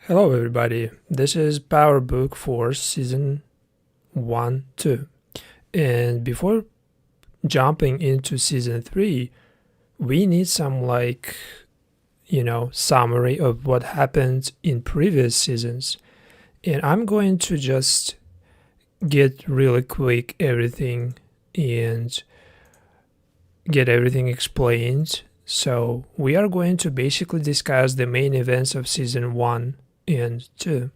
Hello everybody, this is Power Book for Season 1, 2. And before jumping into Season 3, we need some summary of what happened in previous seasons. And I'm going to just get really quick everything and get everything explained. So we are going to basically discuss the main events of Season 1 and 2.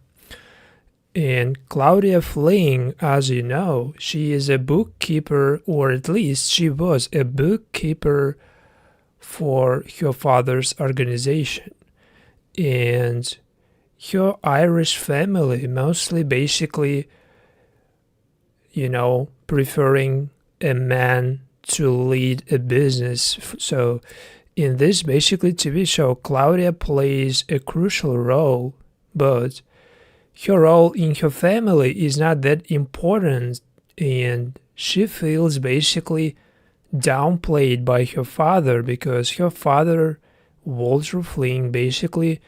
And Claudia Flynn, as you know, she is a bookkeeper, or at least she was a bookkeeper for her father's organization. And her Irish family mostly basically, preferring a man to lead a business. So in this basically TV show, Claudia plays a crucial role, but her role in her family is not that important, and she feels basically downplayed by her father because her father, Walter Flynn, basically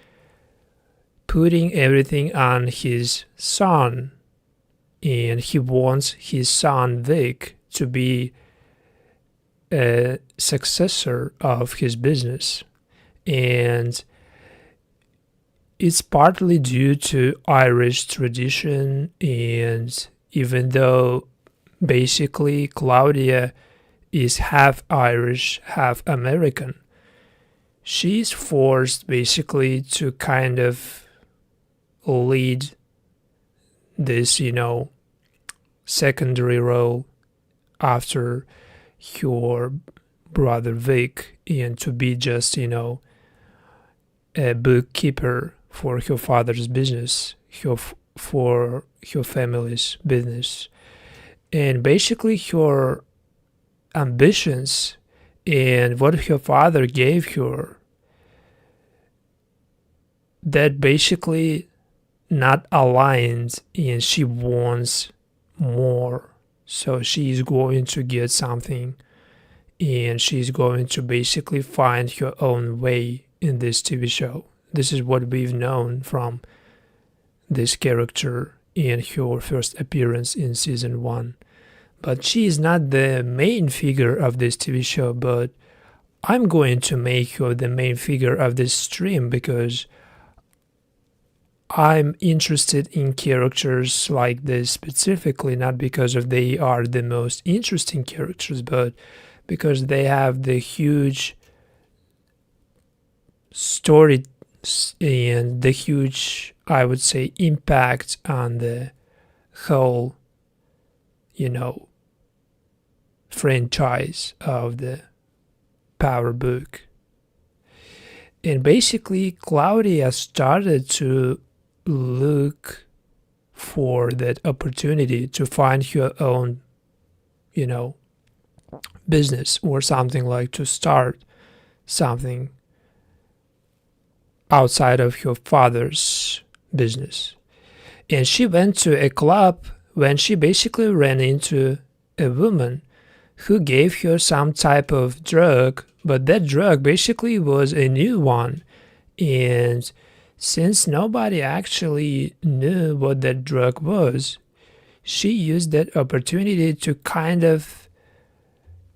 putting everything on his son, and he wants his son Vic to be a successor of his business. And it's partly due to Irish tradition, and even though basically Claudia is half Irish, half American, she's forced basically to kind of lead this, secondary role after her brother Vic, and to be just, a bookkeeper for her father's business, for her family's business. And basically her ambitions and what her father gave her, that basically not aligned, and she wants more. So she's going to get something, and she's going to basically find her own way in this TV show. This is what we've known from this character in her first appearance in Season 1. But she is not the main figure of this TV show, but I'm going to make her the main figure of this stream because I'm interested in characters like this specifically, not because of they are the most interesting characters, but because they have the huge story and the huge, I would say, impact on the whole, franchise of the Power Book. And basically, Claudia started to look for that opportunity to find her own, business or something, like to start something outside of her father's business. And she went to a club when she basically ran into a woman who gave her some type of drug, but that drug basically was a new one. And since nobody actually knew what that drug was, she used that opportunity to kind of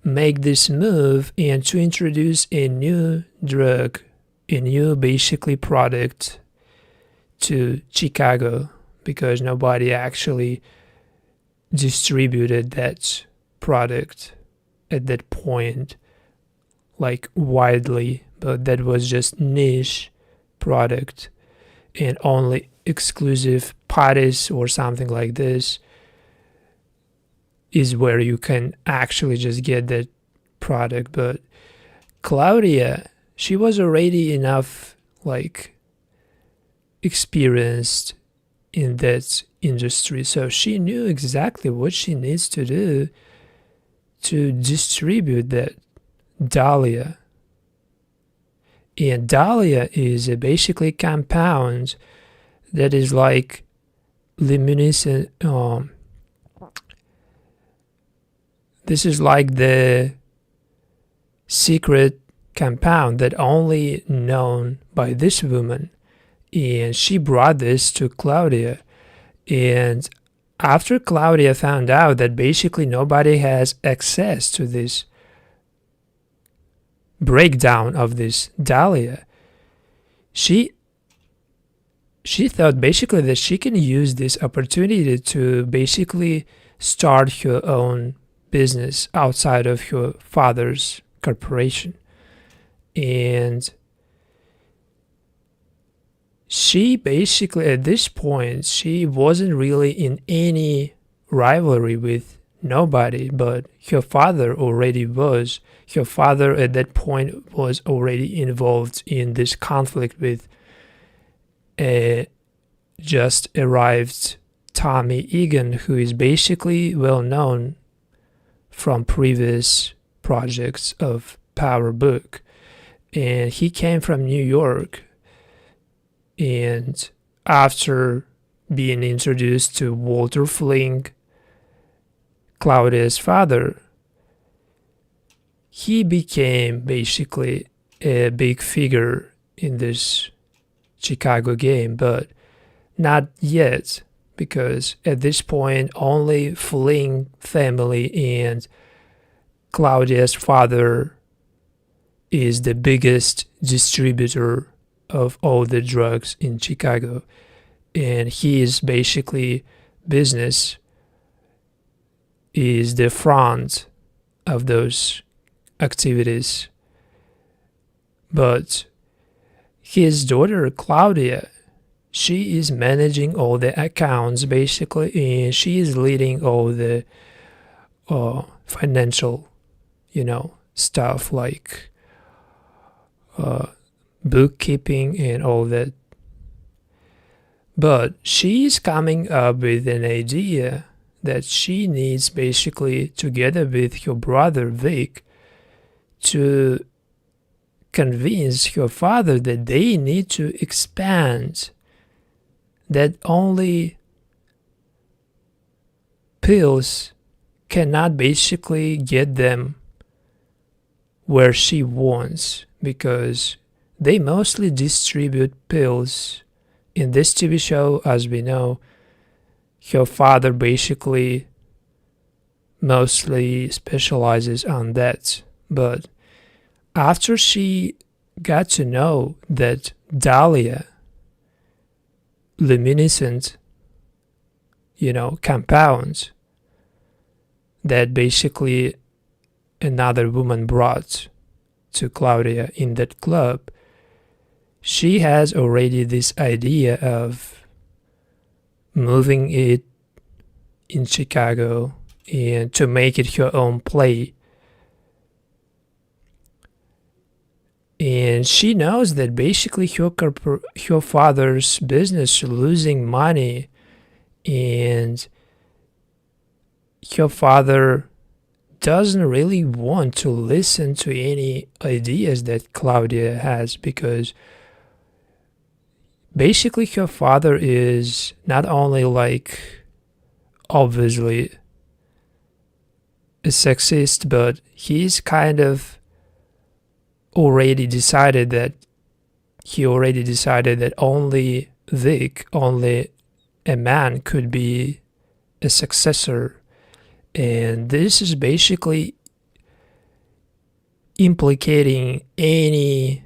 make this move and to introduce a new drug, a new basically product to Chicago, because nobody actually distributed that product at that point like widely, but that was just niche product, and only exclusive parties or something like this is where you can actually just get that product. But Claudia, she was already enough experienced in that industry, so she knew exactly what she needs to do to distribute that Dalia. And Dalia is a basically compound that is like luminescent. This is like the secret compound that only known by this woman, And she brought this to Claudia. And after Claudia found out that basically nobody has access to this breakdown of this Dalia, she thought basically that she can use this opportunity to basically start her own business outside of her father's corporation. And she basically, at this point, she wasn't really in any rivalry with nobody, but her father already was. Her father at that point was already involved in this conflict with a just arrived Tommy Egan, who is basically well known from previous projects of Power Book. And he came from New York, and after being introduced to Walter Flynn, Claudia's father, he became basically a big figure in this Chicago game, but not yet, because at this point only Flynn family and Claudia's father is the biggest distributor of all the drugs in Chicago, and his basically business is the front of those activities. But his daughter Claudia, she is managing all the accounts basically, and she is leading all the financial, stuff like bookkeeping and all that. But she's coming up with an idea that she needs basically, together with her brother Vic, to convince her father that they need to expand, that only pills cannot basically get them where she wants, because they mostly distribute pills. In this TV show, as we know, her father basically mostly specializes on that. But after she got to know that Dalia luminescent, compounds that basically another woman brought to Claudia in that club, she has already this idea of moving it in Chicago and to make it her own play. And she knows that basically her father's business losing money, and her father doesn't really want to listen to any ideas that Claudia has, because basically her father is not only obviously a sexist, but he's kind of already decided that only Vic, only a man could be a successor. And this is basically implicating any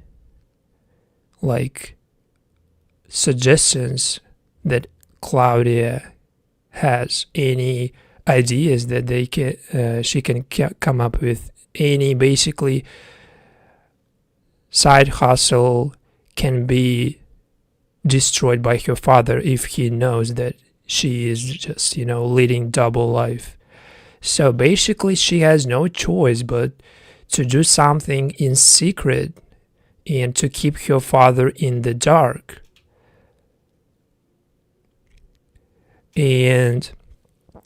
suggestions that Claudia has, any ideas that she can come up with, any basically side hustle can be destroyed by her father if he knows that she is just leading double life. So basically she has no choice but to do something in secret and to keep her father in the dark. And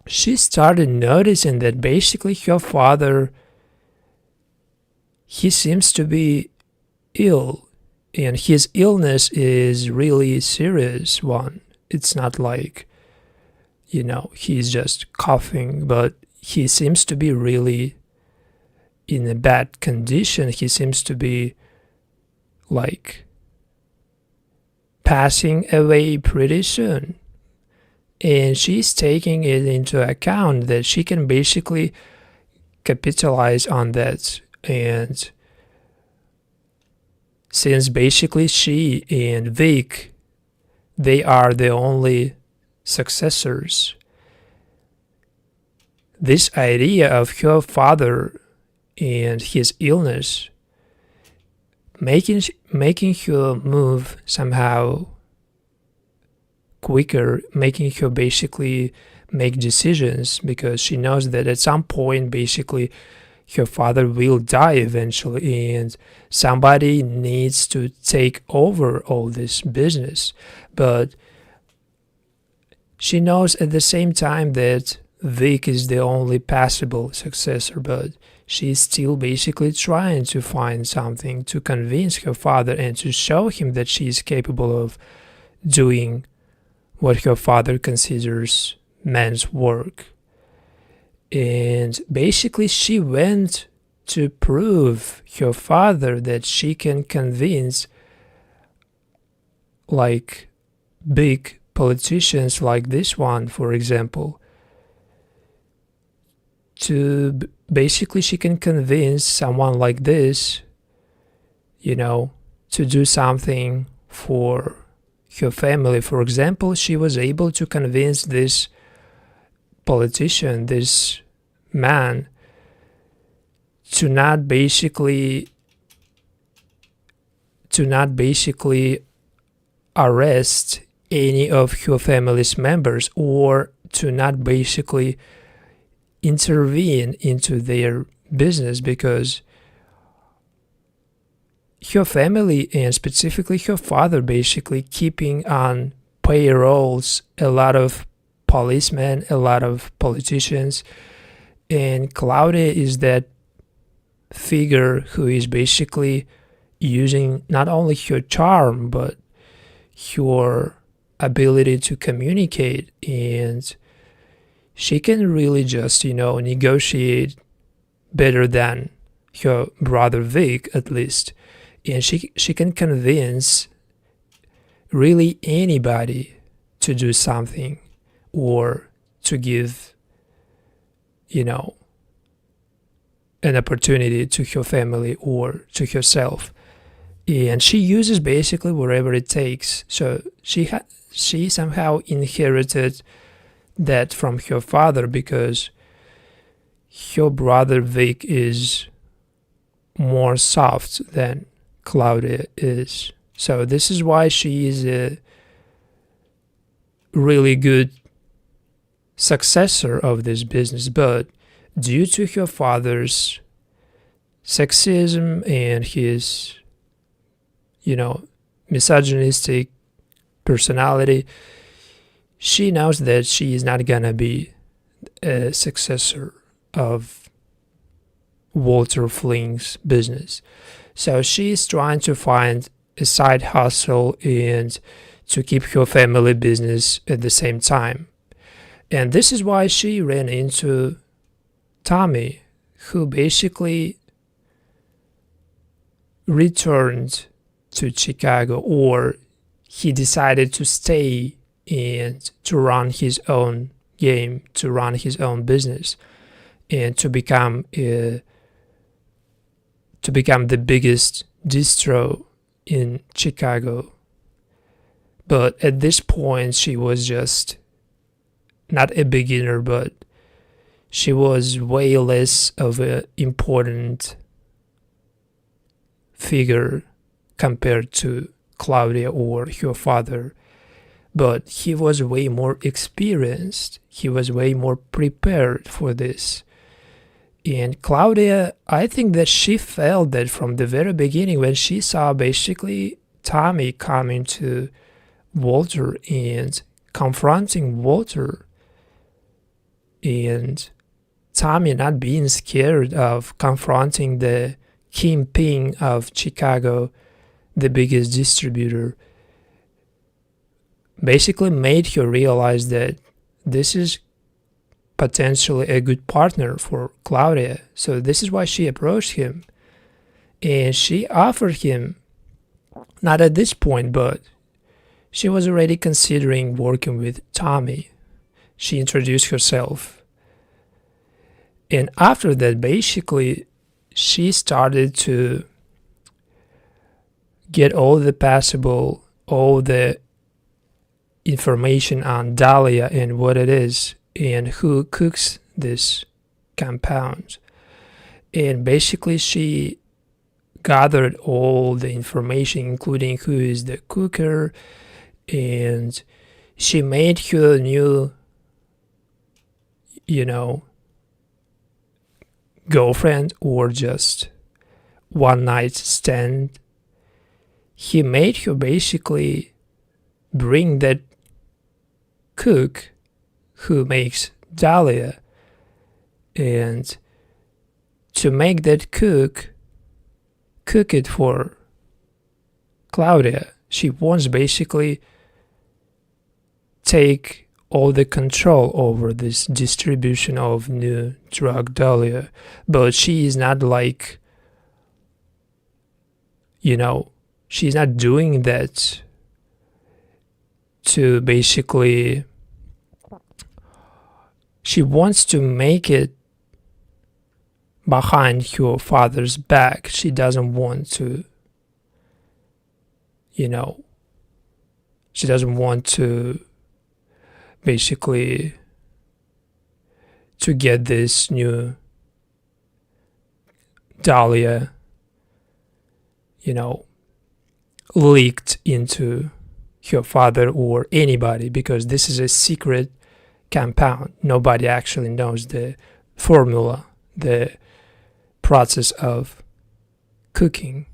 she started noticing that basically her father, he seems to be ill, and his illness is really serious one. It's not he's just coughing, but he seems to be really in a bad condition. He seems to be passing away pretty soon. And she's taking it into account that she can basically capitalize on that. And since basically she and Vic, they are the only successors, this idea of her father and his illness making her move somehow quicker, making her basically make decisions, because she knows that at some point basically her father will die eventually and somebody needs to take over all this business. But she knows at the same time that Vic is the only possible successor, but she's still basically trying to find something to convince her father and to show him that she is capable of doing what her father considers man's work. And basically she went to prove her father that she can convince like big politicians like this one, for example, to basically she can convince someone like this, to do something for her family. For example, she was able to convince this politician, this man, to not basically arrest any of her family's members, or to not basically intervene into their business, because her family and specifically her father basically keeping on payrolls a lot of policemen, a lot of politicians, and Claudia is that figure who is basically using not only her charm but her ability to communicate, and she can really just negotiate better than her brother Vic, at least. And she can convince really anybody to do something or to give an opportunity to her family or to herself. And she uses basically whatever it takes. So she somehow inherited that from her father, because her brother Vic is more soft than Claudia is. So this is why she is a really good successor of this business. But due to her father's sexism and his misogynistic personality, she knows that she is not gonna be a successor of Walter Flynn's business. So she's trying to find a side hustle and to keep her family business at the same time. And this is why she ran into Tommy, who basically returned to Chicago, or he decided to stay and to run his own game, to run his own business, and to become the biggest distro in Chicago. But at this point, she was just not a beginner, but she was way less of an important figure compared to Claudia or her father. But he was way more experienced. He was way more prepared for this. And Claudia, I think that she felt that from the very beginning when she saw basically Tommy coming to Walter and confronting Walter, and Tommy not being scared of confronting the kingpin of Chicago, the biggest distributor, basically made her realize that this is potentially a good partner for Claudia. So this is why she approached him, and she offered him, not at this point, but she was already considering working with Tommy. She introduced herself. And after that, basically, she started to get all the information on Dalia and what it is and who cooks this compound. And basically, she gathered all the information, including who is the cooker, and she made her new, girlfriend or just one night stand. He made her basically bring that cook who makes Dalia, and to make that cook it for Claudia. She wants basically take all the control over this distribution of new drug Dalia, but she is not like, she's not doing that to basically, she wants to make it behind her father's back. She doesn't want to, she doesn't want to basically to get this new Dalia, leaked into her father or anybody, because this is a secret compound. Nobody actually knows the formula, the process of cooking.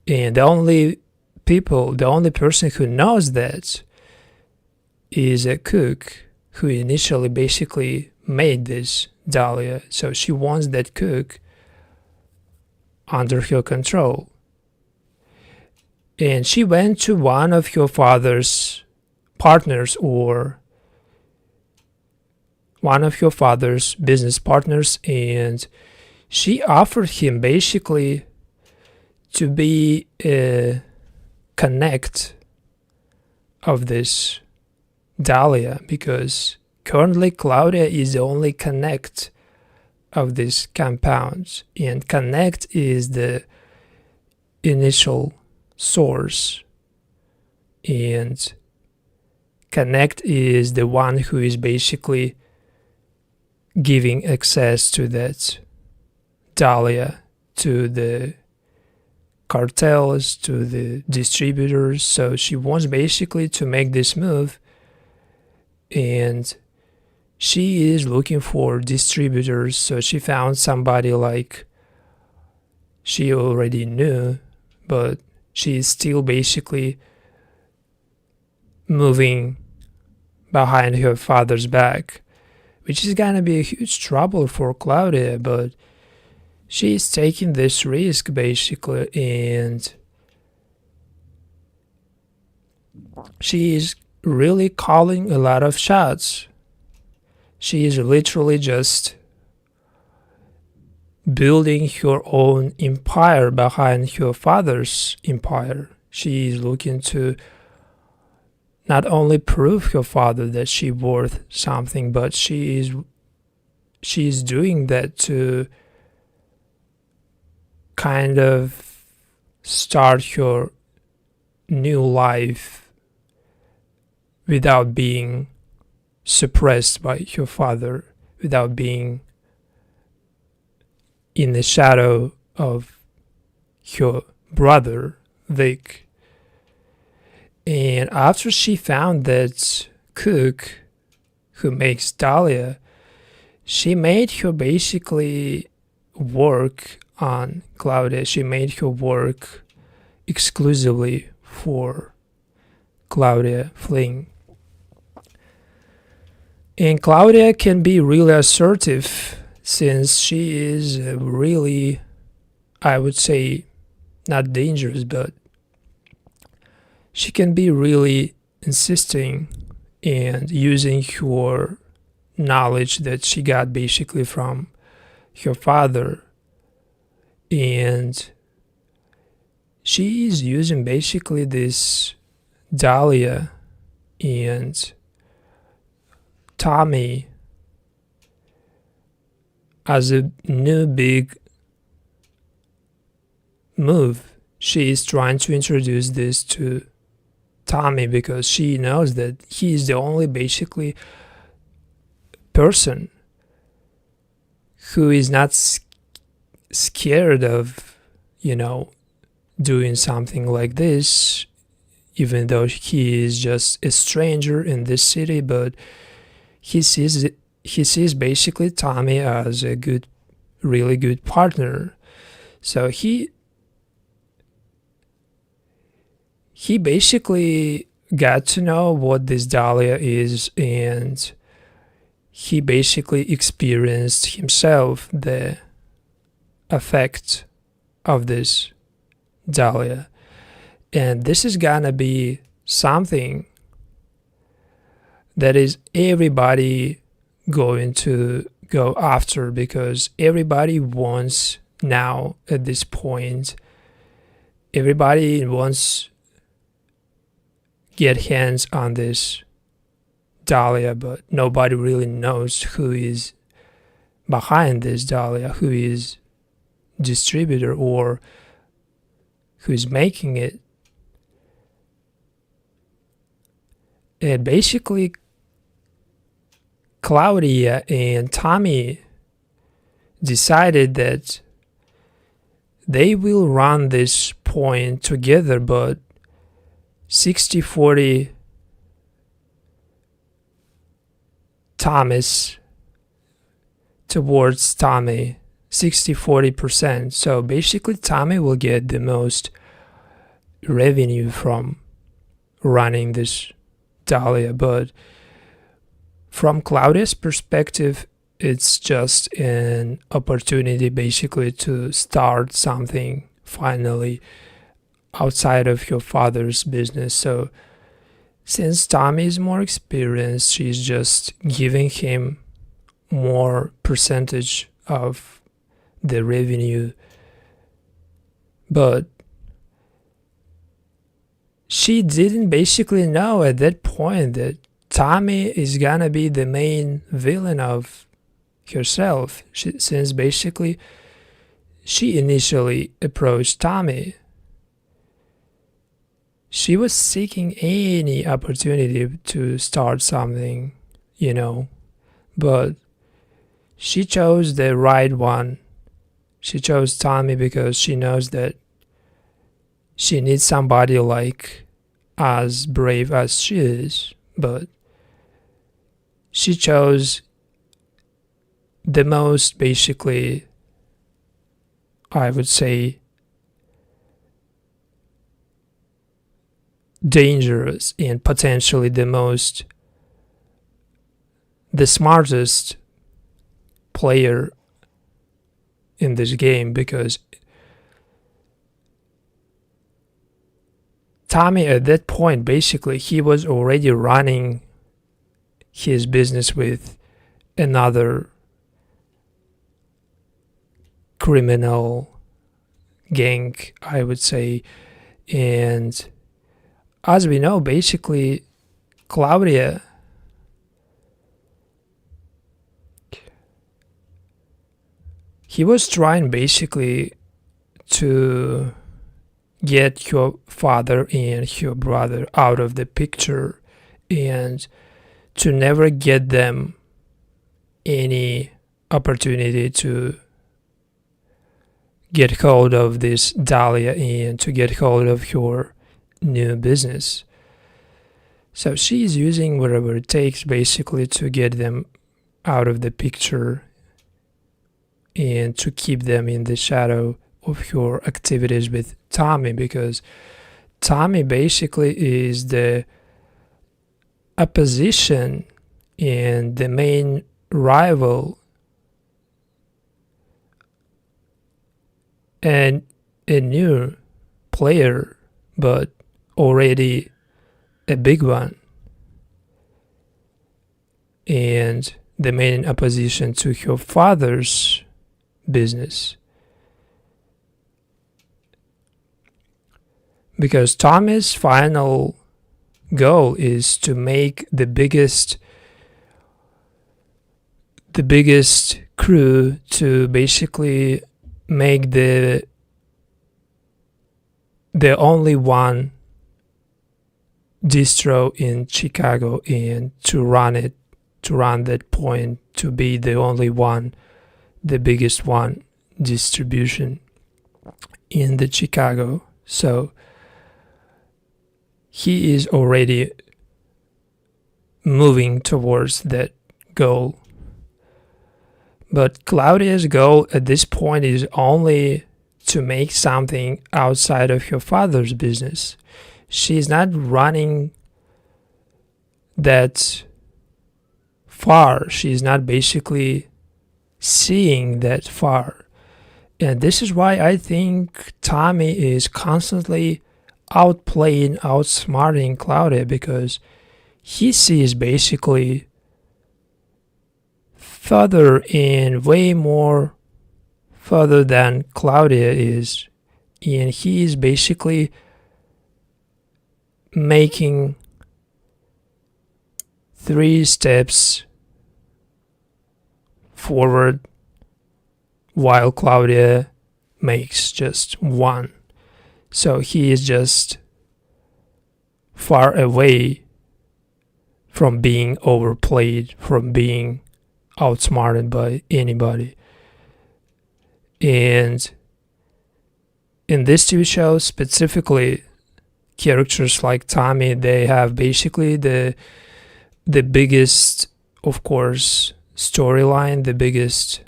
And the only person who knows that is a cook who initially basically made this Dalia. So she wants that cook under her control. And she went to one of her father's partners or one of her father's business partners, and she offered him basically to be a connect of this Dalia, because currently Claudia is the only connect of these compounds, and connect is the initial source, and connect is the one who is basically giving access to that Dalia to the cartels, to the distributors. So she wants basically to make this move, and she is looking for distributors. So she found somebody like she already knew, but she is still basically moving behind her father's back, which is gonna be a huge trouble for Claudia, but she is taking this risk basically, and she is really calling a lot of shots. She is literally just building her own empire behind her father's empire. She is looking to not only prove her father that she's worth something, but she is doing that to kind of start her new life without being suppressed by her father, without being in the shadow of her brother, Vic. And after she found that cook who makes Dalia, she made her basically work on Claudia. She made her work exclusively for Claudia Flynn. And Claudia can be really assertive, since she is really, I would say, not dangerous, but she can be really insisting and using her knowledge that she got basically from her father, and she is using basically this Dalia and Tommy as a new big move. She is trying to introduce this to Tommy because she knows that he is the only basically person who is not scared of, doing something like this, even though he is just a stranger in this city, but he sees basically Tommy as a really good partner. So he basically got to know what this Dalia is, and he basically experienced himself the effect of this Dalia. And this is gonna be something that is everybody going to go after, because everybody wants now at this point, everybody wants get hands on this Dalia, but nobody really knows who is behind this Dalia, who is distributor or who is making it. And basically Claudia and Tommy decided that they will run this point together, but 60-40 Thomas towards Tommy, 60-40%. So basically Tommy will get the most revenue from running this Dalia, but from Claudia's perspective, it's just an opportunity basically to start something finally outside of your father's business. So since Tommy is more experienced, she's just giving him more percentage of the revenue. But she didn't basically know at that point that Tommy is gonna be the main villain of herself, since basically she initially approached Tommy. She was seeking any opportunity to start something, but she chose the right one. She chose Tommy because she knows that she needs somebody like as brave as she is, but she chose the most basically, I would say, dangerous and potentially the smartest player in this game, because Tommy at that point basically he was already running his business with another criminal gang, I would say. And as we know, basically Claudia he was trying basically to get your father and your brother out of the picture and to never get them any opportunity to get hold of this Dalia and to get hold of your new business. So she's using whatever it takes basically to get them out of the picture and to keep them in the shadow of your activities with Tommy, because Tommy basically is the opposition and the main rival and a new player, but already a big one, and the main opposition to your father's business. Because Tommy's final goal is to make the biggest crew, to basically make the only one distro in Chicago, and to run that point, to be the only one, the biggest one distribution in the Chicago. So he is already moving towards that goal. But Claudia's goal at this point is only to make something outside of her father's business. She's not running that far. She's not basically seeing that far. And this is why I think Tommy is constantly outplaying, outsmarting Claudia, because he sees basically further and way more further than Claudia is, and he is basically making 3 steps forward while Claudia makes just 1. So he is just far away from being overplayed, from being outsmarted by anybody. And in this TV show specifically, characters like Tommy, they have basically the biggest, of course, storyline, the biggest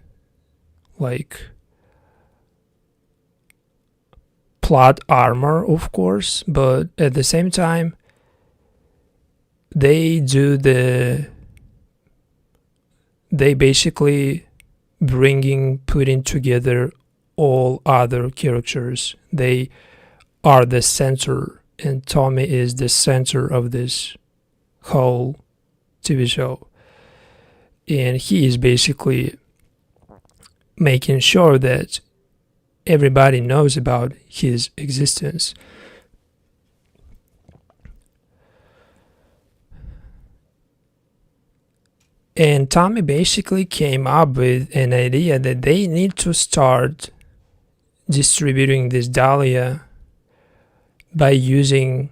plot armor, of course, but at the same time they basically putting together all other characters. They are the center, and Tommy is the center of this whole TV show. And he is basically making sure that everybody knows about his existence. And Tommy basically came up with an idea that they need to start distributing this Dalia by using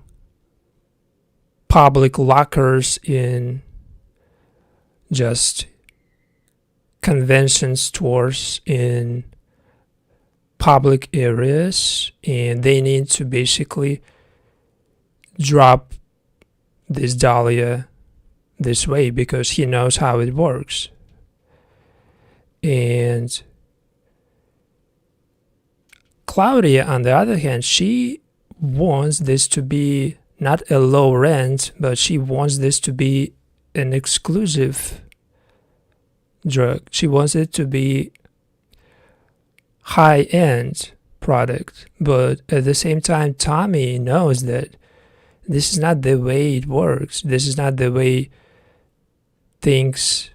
public lockers in just convention stores in public areas, and they need to basically drop this Dalia this way because he knows how it works. And Claudia, on the other hand, she wants this to be not a low rent, but she wants this to be an exclusive drug. She wants it to be high-end product. But at the same time, Tommy knows that this is not the way it works. This is not the way things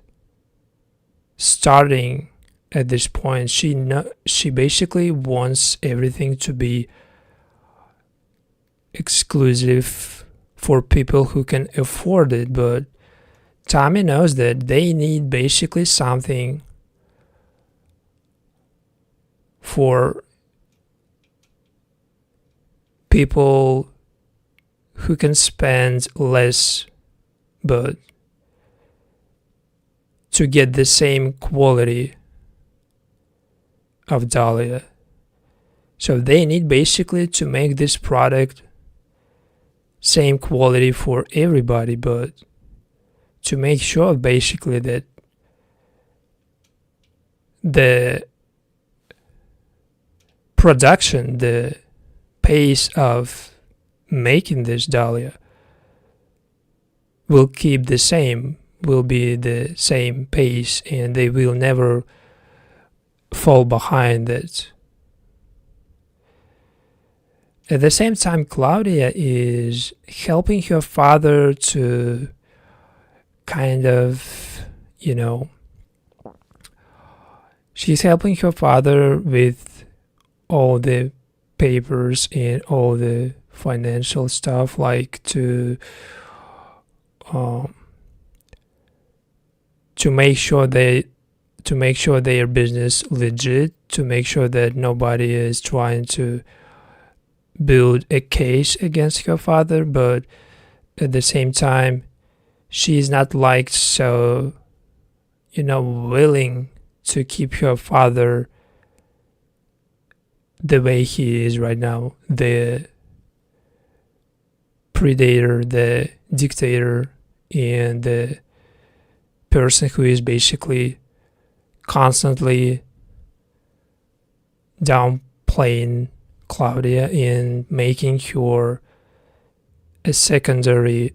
starting at this point. She basically wants everything to be exclusive for people who can afford it, but Tommy knows that they need basically something for people who can spend less, but to get the same quality of Dalia. So they need basically to make this product same quality for everybody, but to make sure basically that the production, the pace of making this Dalia will keep the same, will be the same pace, and they will never fall behind it. At the same time, Claudia is helping her father to kind of, she's helping her father with all the papers and all the financial stuff, like to um, to make sure their business legit, to make sure that nobody is trying to build a case against her father, but at the same time, she's not like so, willing to keep her father the way he is right now, the predator, the dictator, and the person who is basically constantly downplaying Claudia and making her a secondary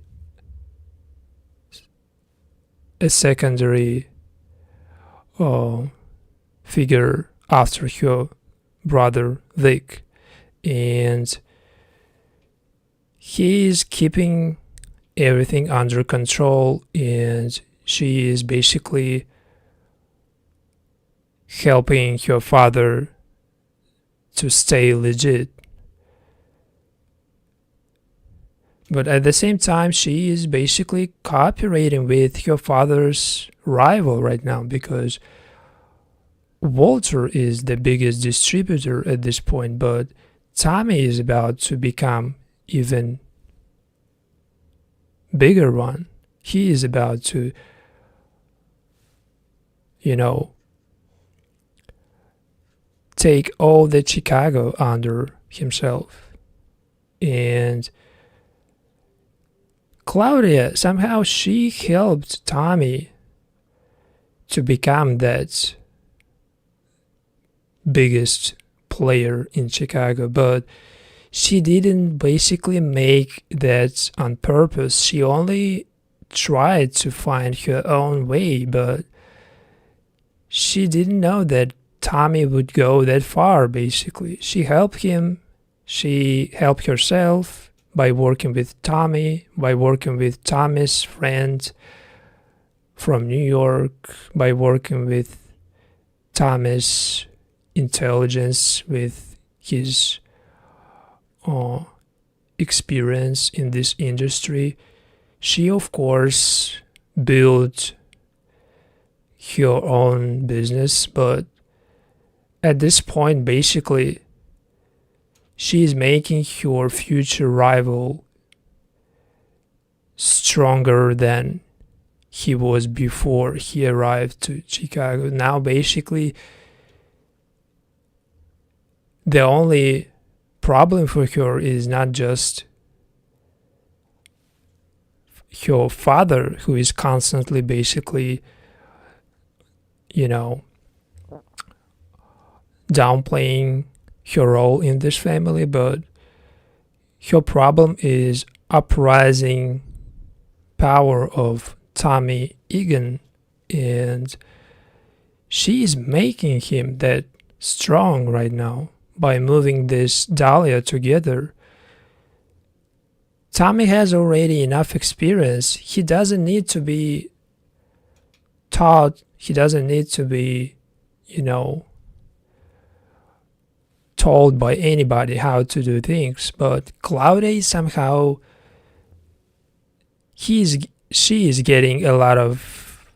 figure after her brother Vic, and he is keeping everything under control, and she is basically helping her father to stay legit. But at the same time, she is basically cooperating with her father's rival right now, because Walter is the biggest distributor at this point, but Tommy is about to become even bigger one. He is about to, take all the Chicago under himself. And Claudia, somehow she helped Tommy to become that biggest player in Chicago, but she didn't basically make that on purpose. She only tried to find her own way, but she didn't know that Tommy would go that far, basically. She helped him, she helped herself by working with Tommy, by working with Tommy's friend from New York, by working with Tommy's intelligence, with his experience in this industry. She, of course, built her own business, but at this point, basically, she is making her future rival stronger than he was before he arrived to Chicago. Now, basically, the only problem for her is not just her father, who is constantly basically, downplaying her role in this family, but her problem is uprising power of Tommy Egan, and she is making him that strong right now by moving this Dalia together. Tommy has already enough experience. He doesn't need to be taught. He doesn't need to be, told by anybody how to do things. But Claudia somehow, she is getting a lot of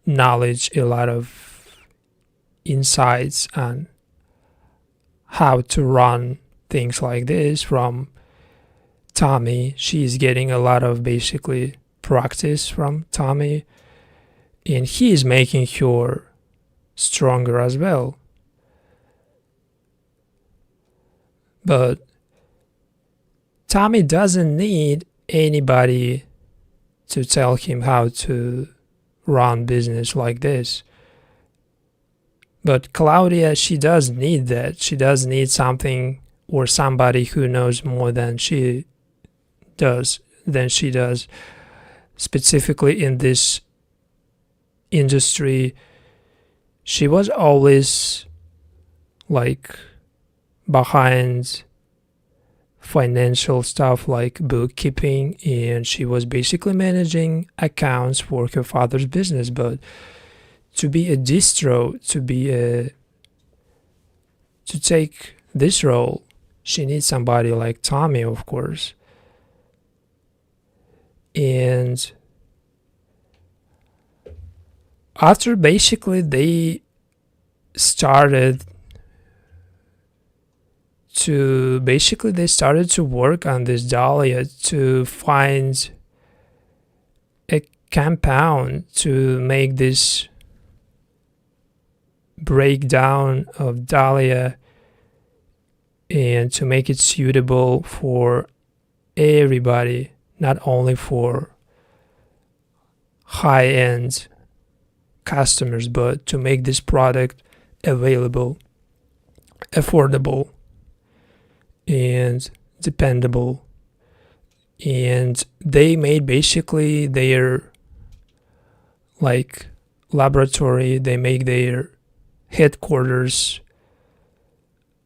knowledge, a lot of insights on how to run things like this from Tommy. She is getting a lot of basically practice from Tommy, and he is making her stronger as well. But Tommy doesn't need anybody to tell him how to run business like this. But Claudia, she does need that. She does need something or somebody who knows more than she does. Specifically in this industry, she was always like behind financial stuff like bookkeeping, and she was basically managing accounts for her father's business. But to be a distro, to take this role, she needs somebody like Tommy, of course. And after basically they started to work on this Dalia to find a compound to make this breakdown of Dalia and to make it suitable for everybody, not only for high-end customers, but to make this product available, affordable, and dependable. And they made basically their laboratory, they make their headquarters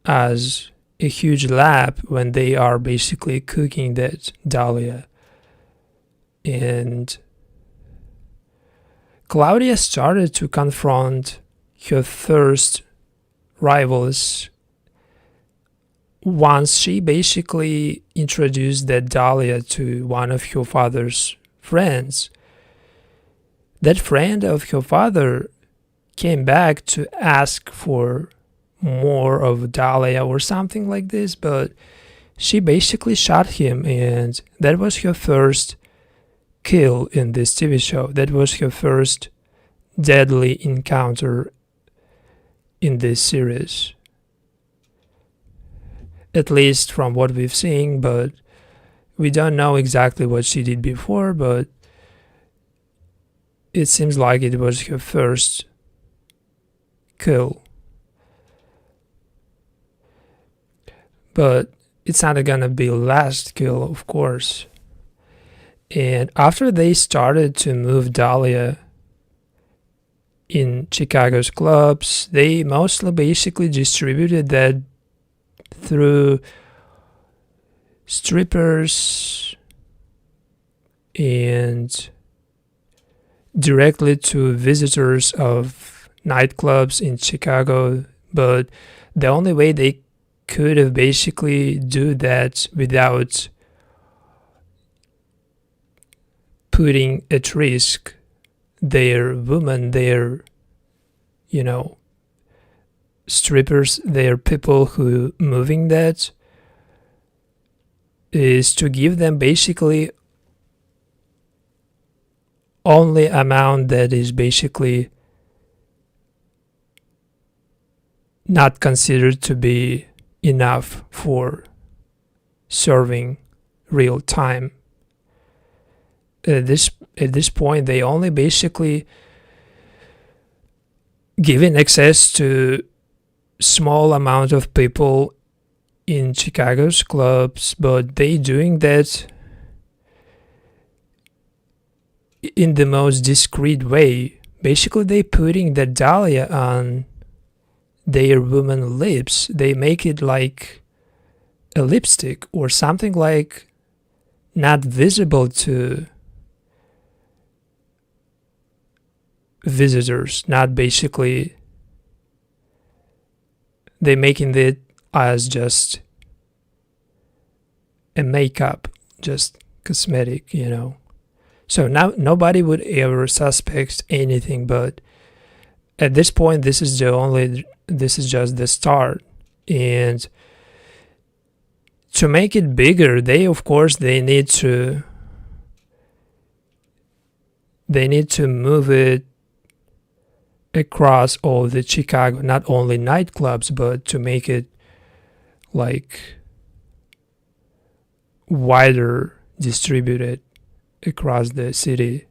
as a huge lab when they are basically cooking that Dalia. And Claudia started to confront her first rivals once she basically introduced that Dalia to one of her father's friends. That friend of her father came back to ask for more of Dalia or something like this, but she basically shot him, and that was her first kill in this TV show. That was her first deadly encounter in this series, at least from what we've seen, but we don't know exactly what she did before, but it seems like it was her first kill. But it's not gonna be last kill, of course. And after they started to move Dalia in Chicago's clubs, they mostly basically distributed that through strippers and directly to visitors of nightclubs in Chicago. But the only way they could have basically do that without putting at risk their women, their, strippers, their people who moving that, is to give them basically only amount that is basically not considered to be enough for serving real time. At this point, they only basically giving access to small amount of people in Chicago's clubs, but they doing that in the most discreet way. Basically, they putting the Dalia on their woman lips. They make it like a lipstick or something like not visible to visitors, not basically they making it as just a makeup, just cosmetic, So now nobody would ever suspect anything, but at this point this is just the start. And to make it bigger, they need to move it across all the Chicago, not only nightclubs, but to make it like wider distributed across the city.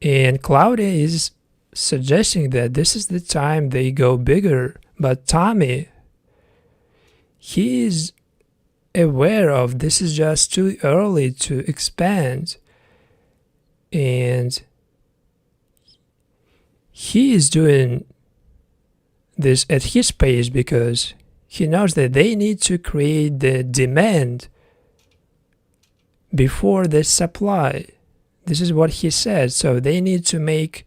And Claudia is suggesting that this is the time they go bigger, but Tommy, he is aware of this is just too early to expand, and he is doing this at his pace because he knows that they need to create the demand before the supply. This is what he said. So they need to make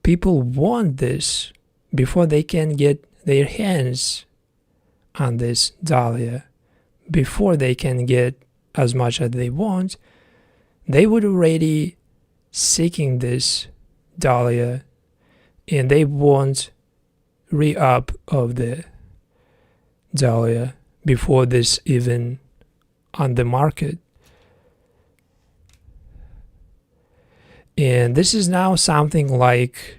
people want this before they can get their hands on this Dalia, before they can get as much as they want, they would already seeking this Dalia, and they want re-up of the Dalia before this even on the market. And this is now something like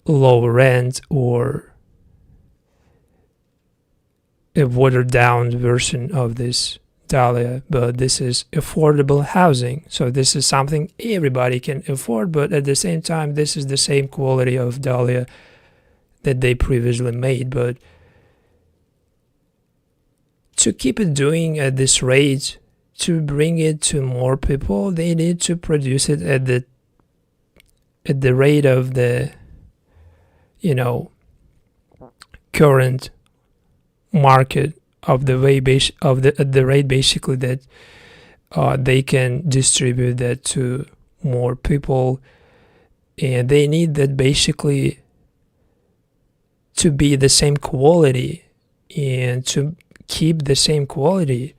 low rent or a watered down version of this Dalia, but this is affordable housing. So this is something everybody can afford, but at the same time, this is the same quality of Dalia that they previously made. But to keep it doing at this rate, to bring it to more people, they need to produce it at the rate of the, current market of the way at the rate basically that they can distribute that to more people, and they need that basically to be the same quality. And to keep the same quality,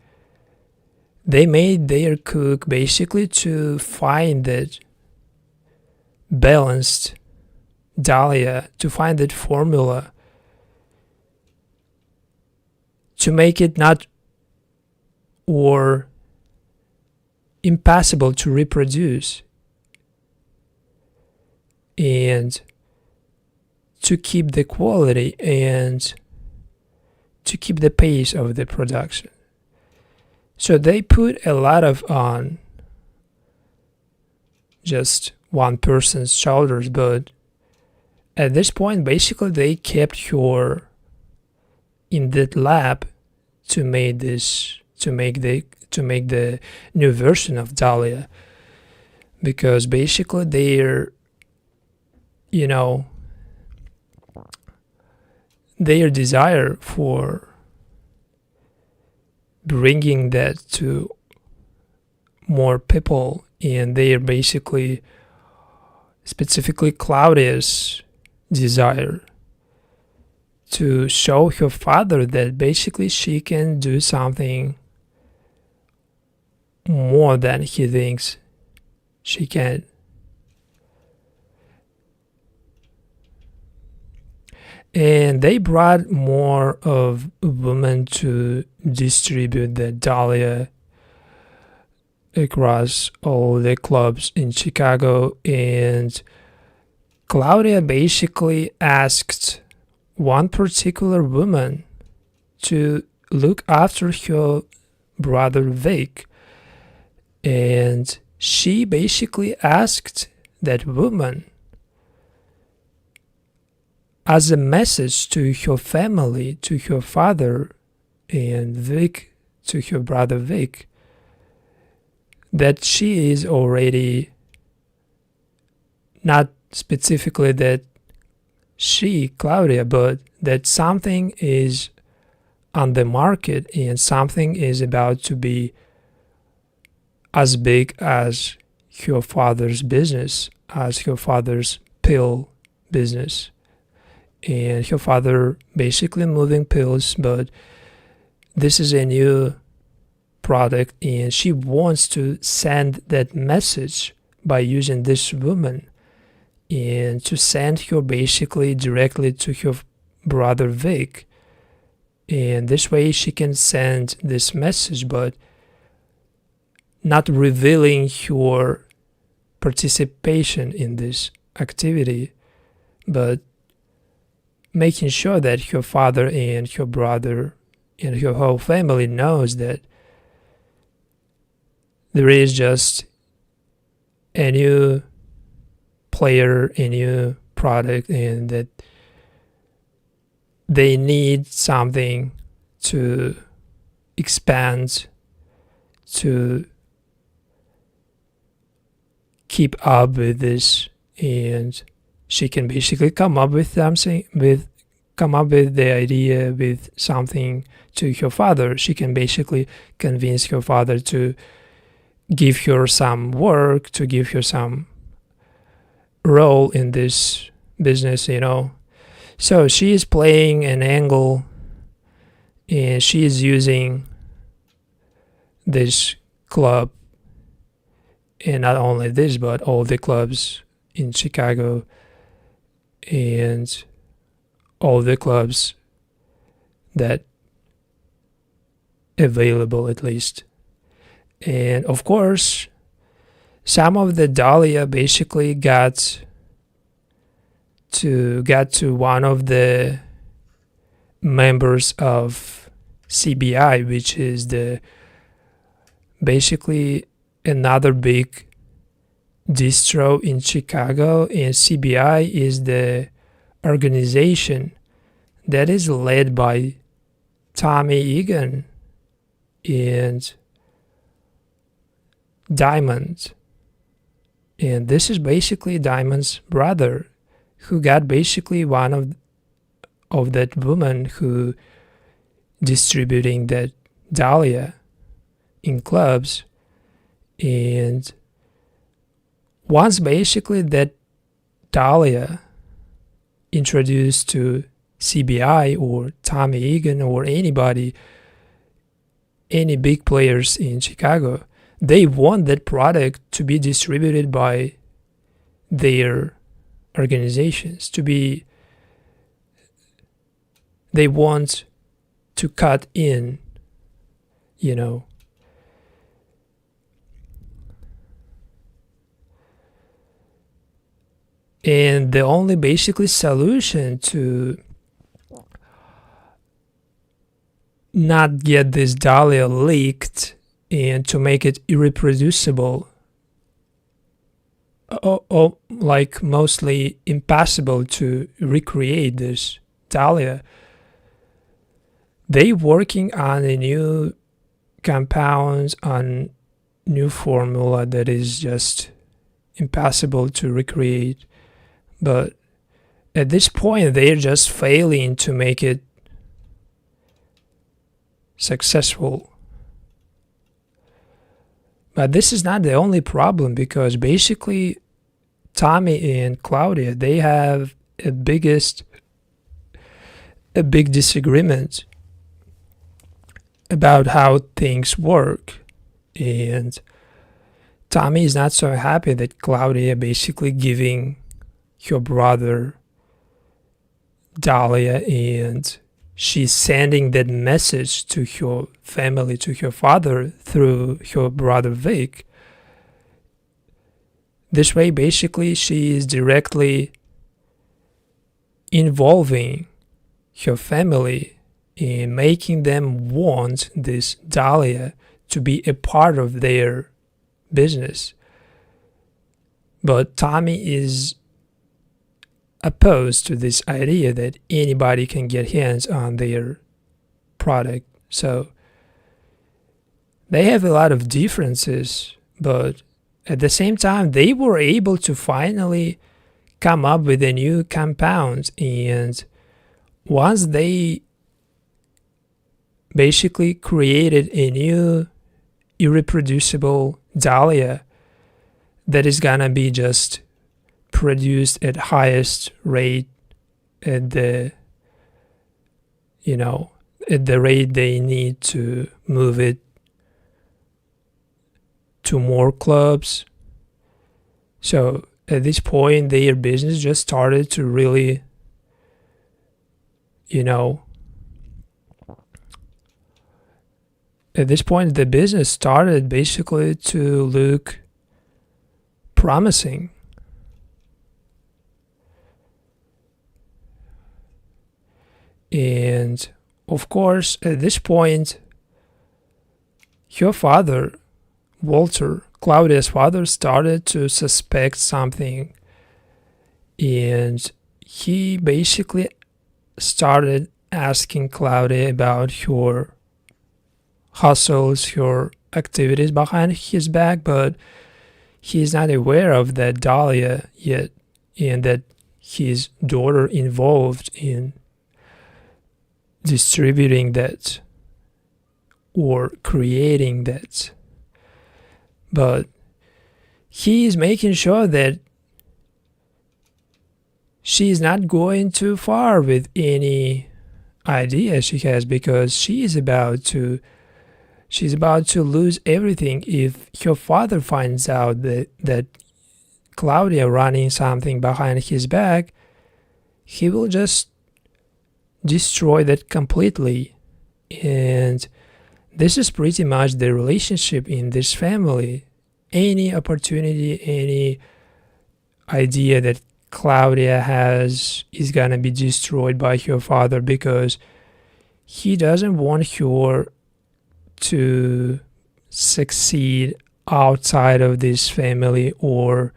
they made their cook basically to find that balanced Dalia, to find that formula, to make it not or impossible to reproduce, and to keep the quality and to keep the pace of the production. So they put a lot of on just one person's shoulders, but at this point basically they kept her in that lab to make the new version of Dalia, because basically their desire for bringing that to more people, and they are basically specifically Claudia's desire to show her father that basically she can do something more than he thinks she can. And they brought more of women to distribute the Dalia across all the clubs in Chicago, and Claudia basically asked one particular woman to look after her brother Vic, and she basically asked that woman as a message to her family, to her father and Vic, to her brother Vic, that she is already, not specifically that she, Claudia, but that something is on the market and something is about to be as big as her father's business, as her father's pill business. And her father basically moving pills, but this is a new product, and she wants to send that message by using this woman, and to send her basically directly to her brother Vic, and this way she can send this message but not revealing her participation in this activity, but making sure that her father and her brother and her whole family knows that there is just a new player, a new product, and that they need something to expand, to keep up with this, and she can basically come up with something, come up with the idea with something to her father. She can basically convince her father to give her some work, to give her some role in this business, So she is playing an angle, and she is using this club, and not only this, but all the clubs in Chicago and all the clubs that available, at least. And of course, some of the Dalia basically got to one of the members of CBI, which is the basically another big distro in Chicago, and CBI is the organization that is led by Tommy Egan and Diamond. And this is basically Diamond's brother, who got basically one of that woman who distributing that Dalia in clubs. And once basically that Dalia introduced to CBI or Tommy Egan or anybody, any big players in Chicago, they want that product to be distributed by their organizations, they want to cut in, And the only basically solution to not get this Dalia leaked and to make it irreproducible, like mostly impossible to recreate this Dalia, they working on a new compounds, on new formula that is just impossible to recreate. But at this point, they're just failing to make it successful. But this is not the only problem, because basically Tommy and Claudia, they have a big disagreement about how things work. And Tommy is not so happy that Claudia basically giving her brother Dalia, and she's sending that message to her family, to her father, through her brother Vic. This way, basically, she is directly involving her family in making them want this Dalia to be a part of their business. But Tommy is opposed to this idea that anybody can get hands on their product. So they have a lot of differences, but at the same time, they were able to finally come up with a new compound. And once they basically created a new irreproducible Dalia that is gonna be just produced at highest rate at the rate they need to move it to more clubs. So at this point, their business just started to really, at this point, the business started basically to look promising. And of course, at this point, her father, Walter, Claudia's father, started to suspect something. And he basically started asking Claudia about her hustles, her activities behind his back, but he's not aware of that Dalia yet, and that his daughter involved in distributing that or creating that. But he is making sure that she's not going too far with any idea she has, because she is about to She's about to lose everything if her father finds out that Claudia running something behind his back. He will just destroy that completely. And this is pretty much the relationship in this family. Any opportunity, any idea that Claudia has is gonna be destroyed by her father, because he doesn't want her to succeed outside of this family, or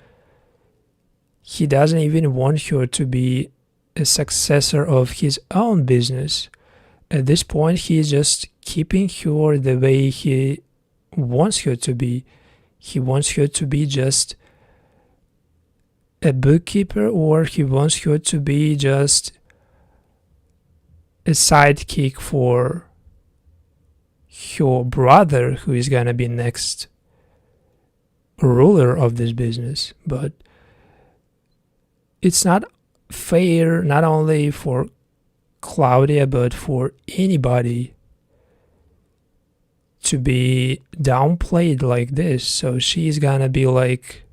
he doesn't even want her to be a successor of his own business. At this point, he's just keeping her the way he wants her to be. He wants her to be just a bookkeeper, or he wants her to be just a sidekick for your brother, who is gonna be next ruler of this business. But it's not fair, not only for Claudia but for anybody, to be downplayed like this. So she's gonna be like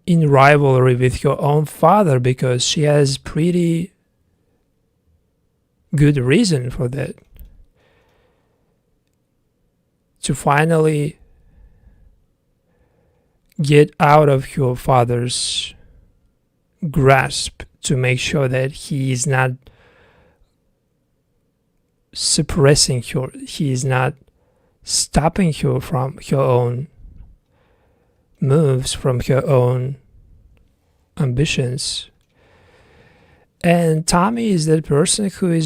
in rivalry with her own father, because she has pretty good reason for that, to finally get out of her father's grasp, to make sure that he is not suppressing her, he is not stopping her from her own moves, from her own ambitions. And Tommy is that person who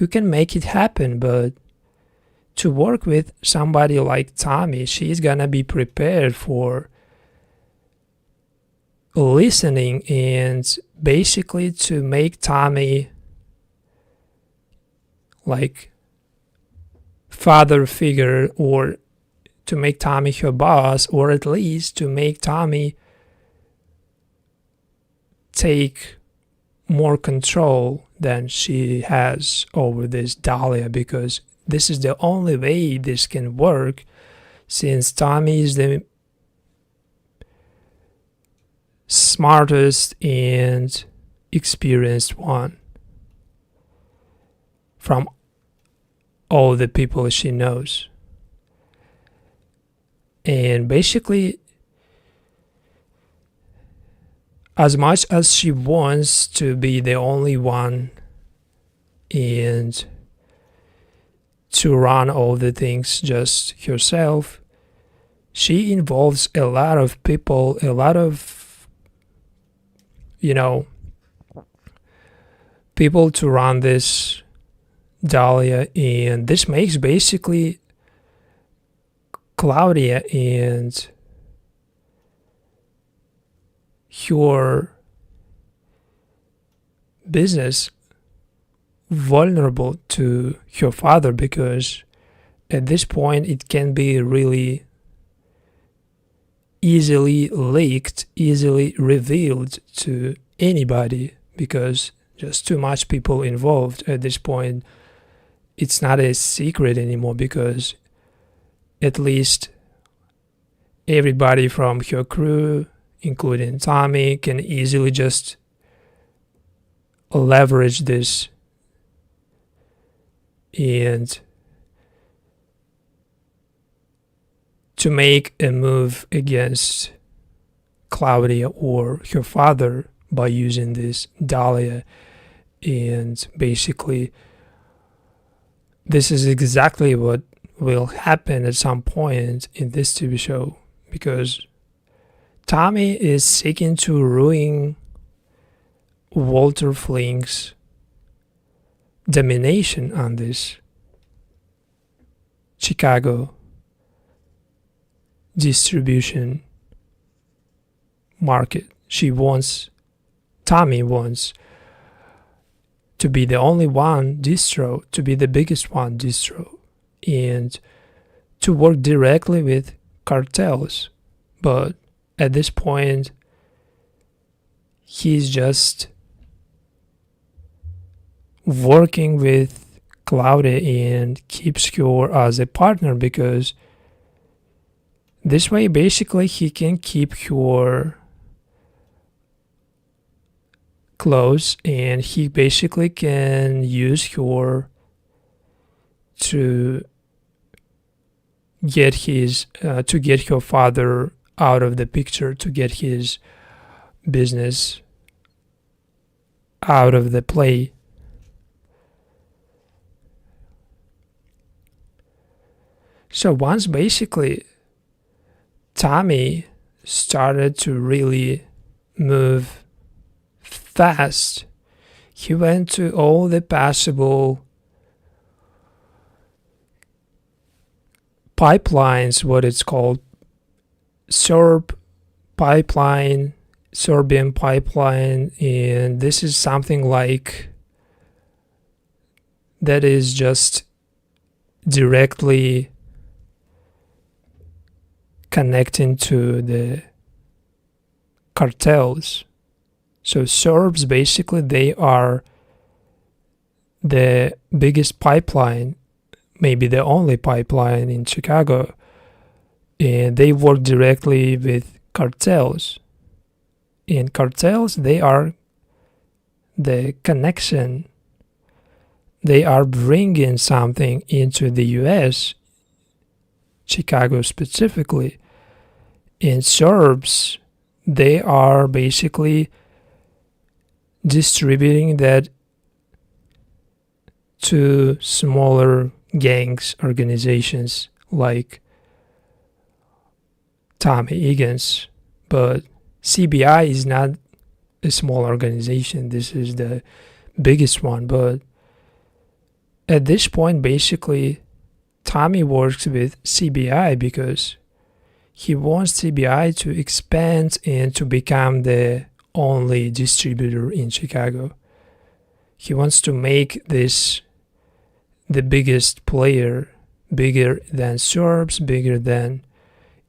can make it happen. But to work with somebody like Tommy, she's gonna be prepared for listening and basically to make Tommy like father figure, or to make Tommy her boss, or at least to make Tommy take more control than she has over this Dalia, because this is the only way this can work, since Tommy is the smartest and experienced one from all the people she knows. And basically, as much as she wants to be the only one and to run all the things just herself, she involves a lot of people, a lot of, people to run this Dalia, and this makes basically Claudia and your business vulnerable to your father, because at this point it can be really easily leaked, easily revealed to anybody, because just too much people involved. At this point, it's not a secret anymore, because at least everybody from her crew, including Tommy, can easily just leverage this and to make a move against Claudia or her father by using this Dalia. And basically, this is exactly what will happen at some point in this TV show, because Tommy is seeking to ruin Walter Flynn's domination on this Chicago distribution market. Tommy wants to be the only one distro, to be the biggest one distro, and to work directly with cartels. But at this point, he's just working with Claudia and keeps her as a partner, because this way basically he can keep her close, and he basically can use her to get her father out of the picture, to get his business out of the play. So once basically Tommy started to really move fast, he went to all the possible pipelines, what it's called, Serbian pipeline, and this is something like that is just directly connecting to the cartels. So Serbs basically, they are the biggest pipeline, maybe the only pipeline in Chicago, and they work directly with cartels. And cartels, they are the connection. They are bringing something into the US, Chicago specifically. And Serbs, they are basically distributing that to smaller gangs, organizations like Tommy Egan's. But CBI is not a small organization. This is the biggest one. But at this point, basically, Tommy works with CBI because he wants CBI to expand and to become the only distributor in Chicago. He wants to make this the biggest player, bigger than Serbs, bigger than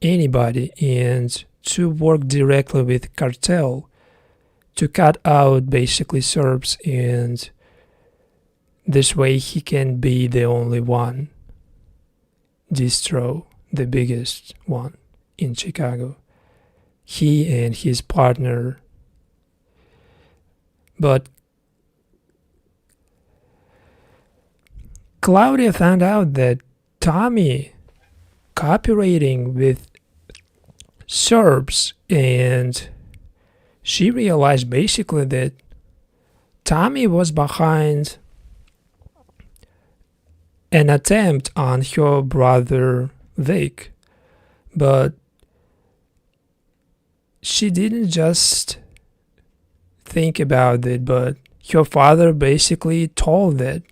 anybody, and to work directly with cartel to cut out basically Serbs, and this way he can be the only one, distro, the biggest one in Chicago. He and his partner. But Claudia found out that Tommy cooperating with Serbs, and she realized basically that Tommy was behind an attempt on her brother Vic, but she didn't just think about it, but her father basically told that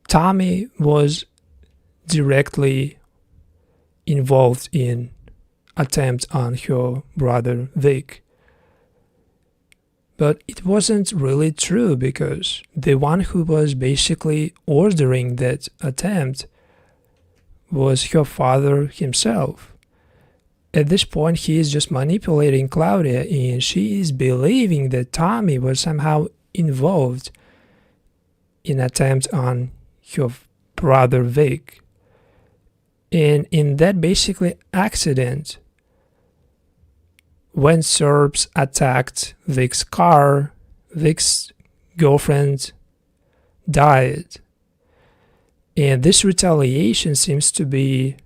Tommy was directly involved in attempt on her brother Vic. But it wasn't really true, because the one who was basically ordering that attempt was her father himself. At this point, he is just manipulating Claudia, and she is believing that Tommy was somehow involved in attempt on her brother Vic. And in that basically accident, when Serbs attacked Vic's car, Vic's girlfriend died. And this retaliation seems to be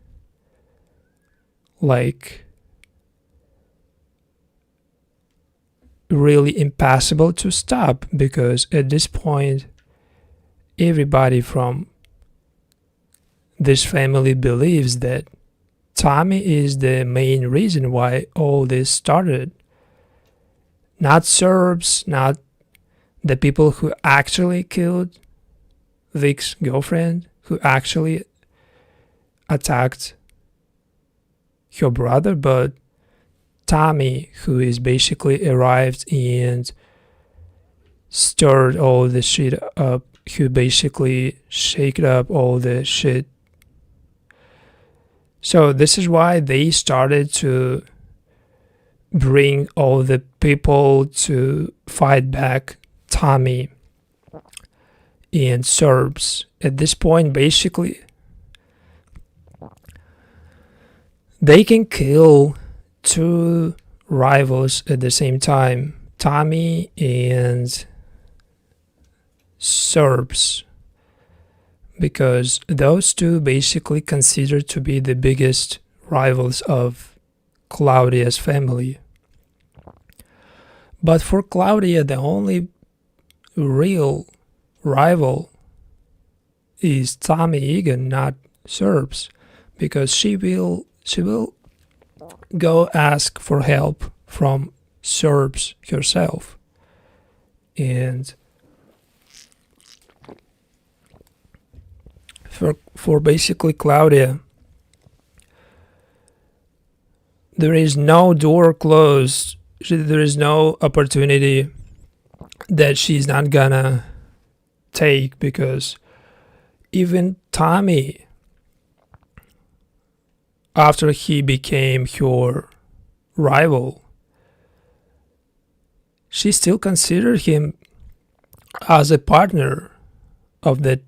like really impossible to stop, because at this point everybody from this family believes that Tommy is the main reason why all this started. Not Serbs, not the people who actually killed Vic's girlfriend, who actually attacked her brother, but Tommy, who is basically arrived and stirred all the shit up, who basically shaked up all the shit. So this is why they started to bring all the people to fight back Tommy. and Serbs. At this point, basically, they can kill two rivals at the same time, Tommy and Serbs, because those two basically considered to be the biggest rivals of Claudia's family. But for Claudia, the only real rival is Tommy Egan, not Serbs, because she will go ask for help from Serbs herself. And for basically Claudia, there is no door closed. There is no opportunity that she's not gonna take, because even Tommy, after he became her rival, she still considered him as a partner of the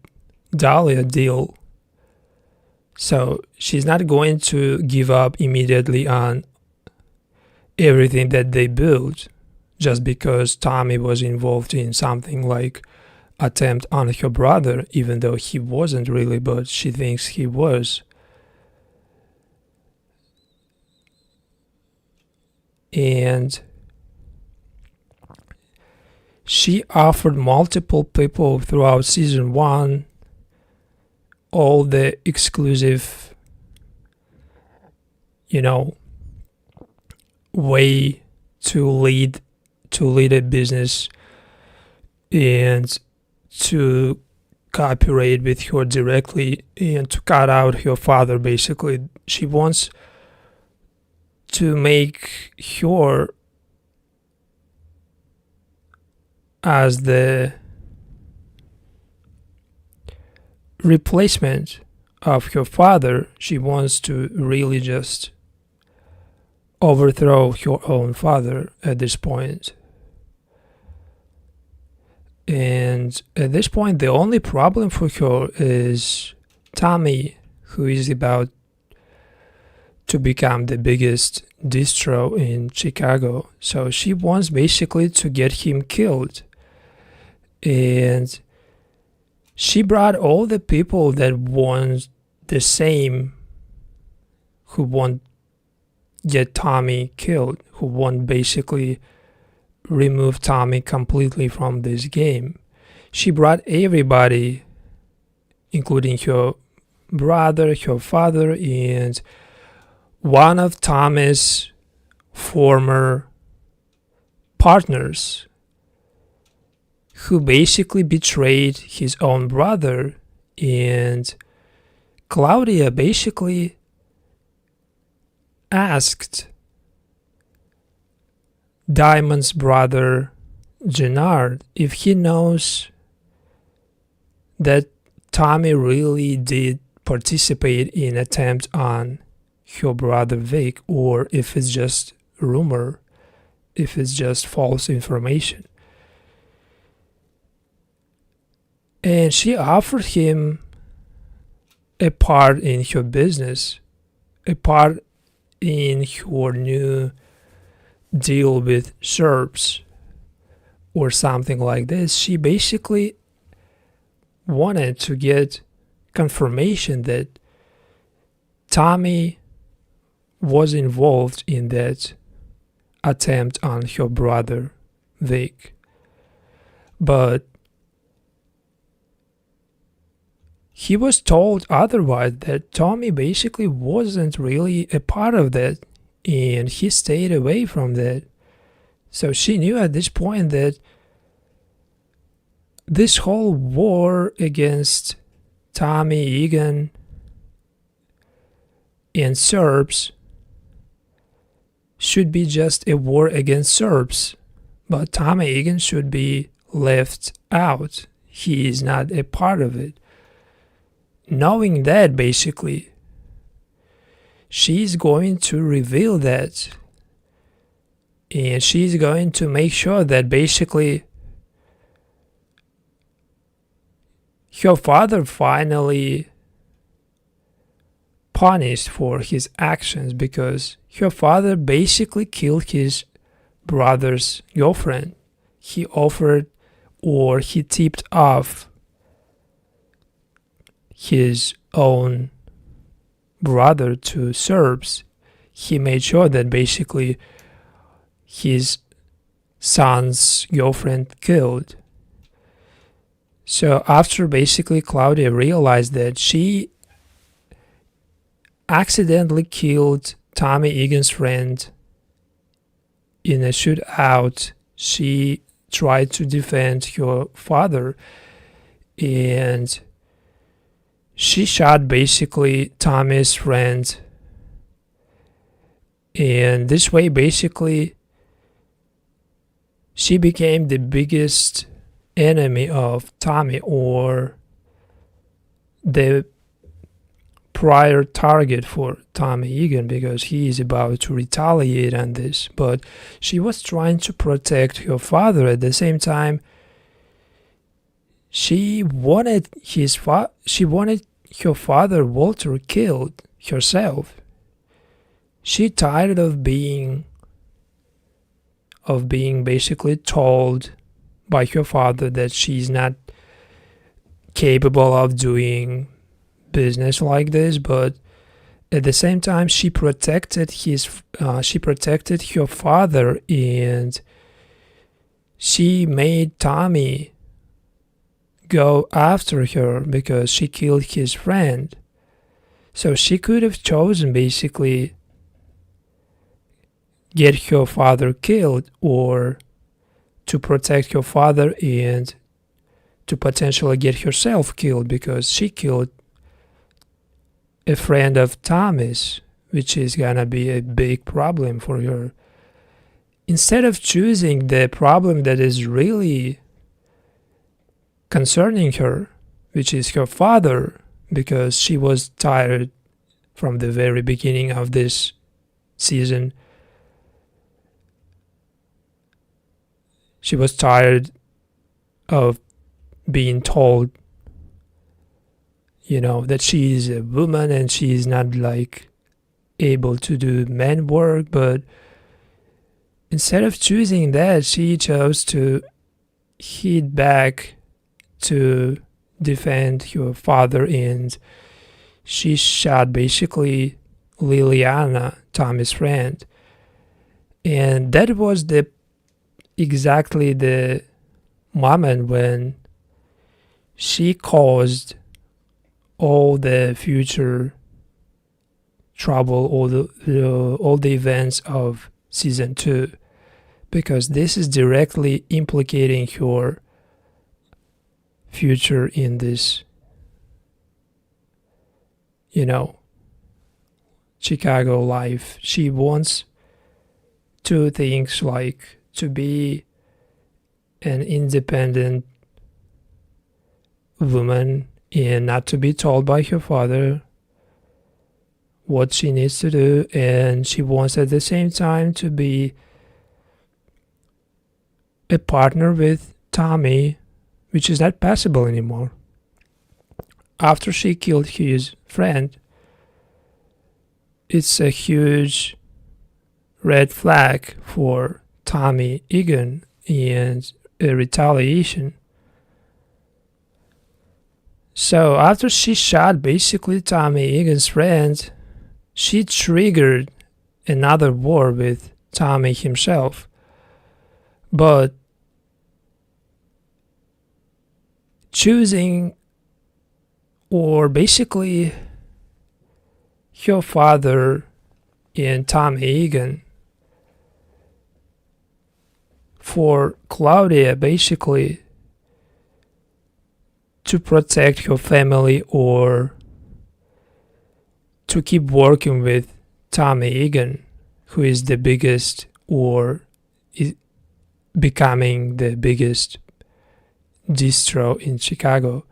Dalia deal. So she's not going to give up immediately on everything that they built just because Tommy was involved in something like attempt on her brother, even though he wasn't really, but she thinks he was. And she offered multiple people throughout season 1 all the exclusive, way to lead a business and to cooperate with her directly and to cut out her father. Basically, she wants to make her as the replacement of her father. She wants to really just overthrow her own father at this point. And at this point, the only problem for her is Tommy, who is about to become the biggest distro in Chicago. So she wants basically to get him killed. And she brought all the people that want the same, who want get Tommy killed, who want basically remove Tommy completely from this game. She brought everybody, including her brother, her father, and one of Tommy's former partners, who basically betrayed his own brother. And Claudia basically asked Diamond's brother Gennard if he knows that Tommy really did participate in attempt on her brother Vic, or if it's just rumor, if it's just false information. And she offered him a part in her business, a part in her new deal with Serbs, or something like this. She basically wanted to get confirmation that Tommy was involved in that attempt on her brother Vic. But he was told otherwise, that Tommy basically wasn't really a part of that, and he stayed away from that. So she knew at this point that this whole war against Tommy Egan and Serbs should be just a war against Serbs, but Tommy Egan should be left out. He is not a part of it. Knowing that, basically, she's going to reveal that, and she's going to make sure that basically her father finally punished for his actions, because her father basically killed his brother's girlfriend. He offered, or he tipped off his own brother to Serbs. He made sure that basically his son's girlfriend killed. So after basically Claudia realized that she accidentally killed Tommy Egan's friend in a shootout, she tried to defend her father, and she shot basically Tommy's friend. And this way, basically, she became the biggest enemy of Tommy, or the prior target for Tommy Egan, because he is about to retaliate on this. But she was trying to protect her father. At the same time, she wanted her father Walter killed herself. She tired of being basically told by her father that she's not capable of doing business like this, but at the same time she protected her father, and she made Tommy go after her because she killed his friend. So she could have chosen basically get her father killed, or to protect her father and to potentially get herself killed, because she killed a friend of Tommy's, which is gonna be a big problem for her. Instead of choosing the problem that is really concerning her, which is her father, because she was tired from the very beginning of this season. She was tired of being told, that she is a woman and she is not like able to do man work. But instead of choosing that, she chose to hit back to defend her father, and she shot basically Liliana, Tommy's friend. And that was exactly the moment when she caused all the future trouble, all the events of season 2, because this is directly implicating her future in this, Chicago life. She wants two things, like to be an independent woman and not to be told by her father what she needs to do, and she wants at the same time to be a partner with Tommy, which is not possible anymore. After she killed his friend, it's a huge red flag for Tommy Egan and a retaliation. So after she shot basically Tommy Egan's friend, she triggered another war with Tommy himself. But choosing, or basically her father and Tommy Egan, for Claudia basically to protect her family, or to keep working with Tommy Egan, who is the biggest, or is becoming the biggest distro in Chicago.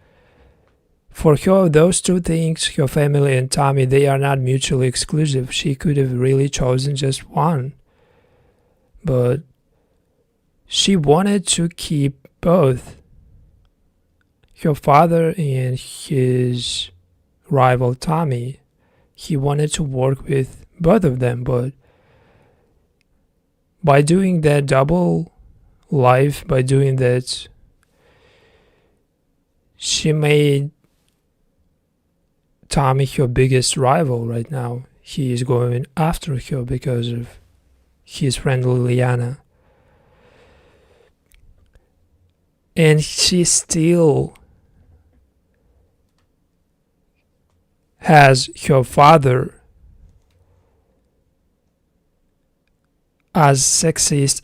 For her, those two things, her family and Tommy, they are not mutually exclusive. She could have really chosen just one. But she wanted to keep both. her father and his rival Tommy. He wanted to work with both of them, but by doing that double life, by doing that, she made Tommy her biggest rival right now. He is going after her because of his friend Liliana. And she still has her father as sexist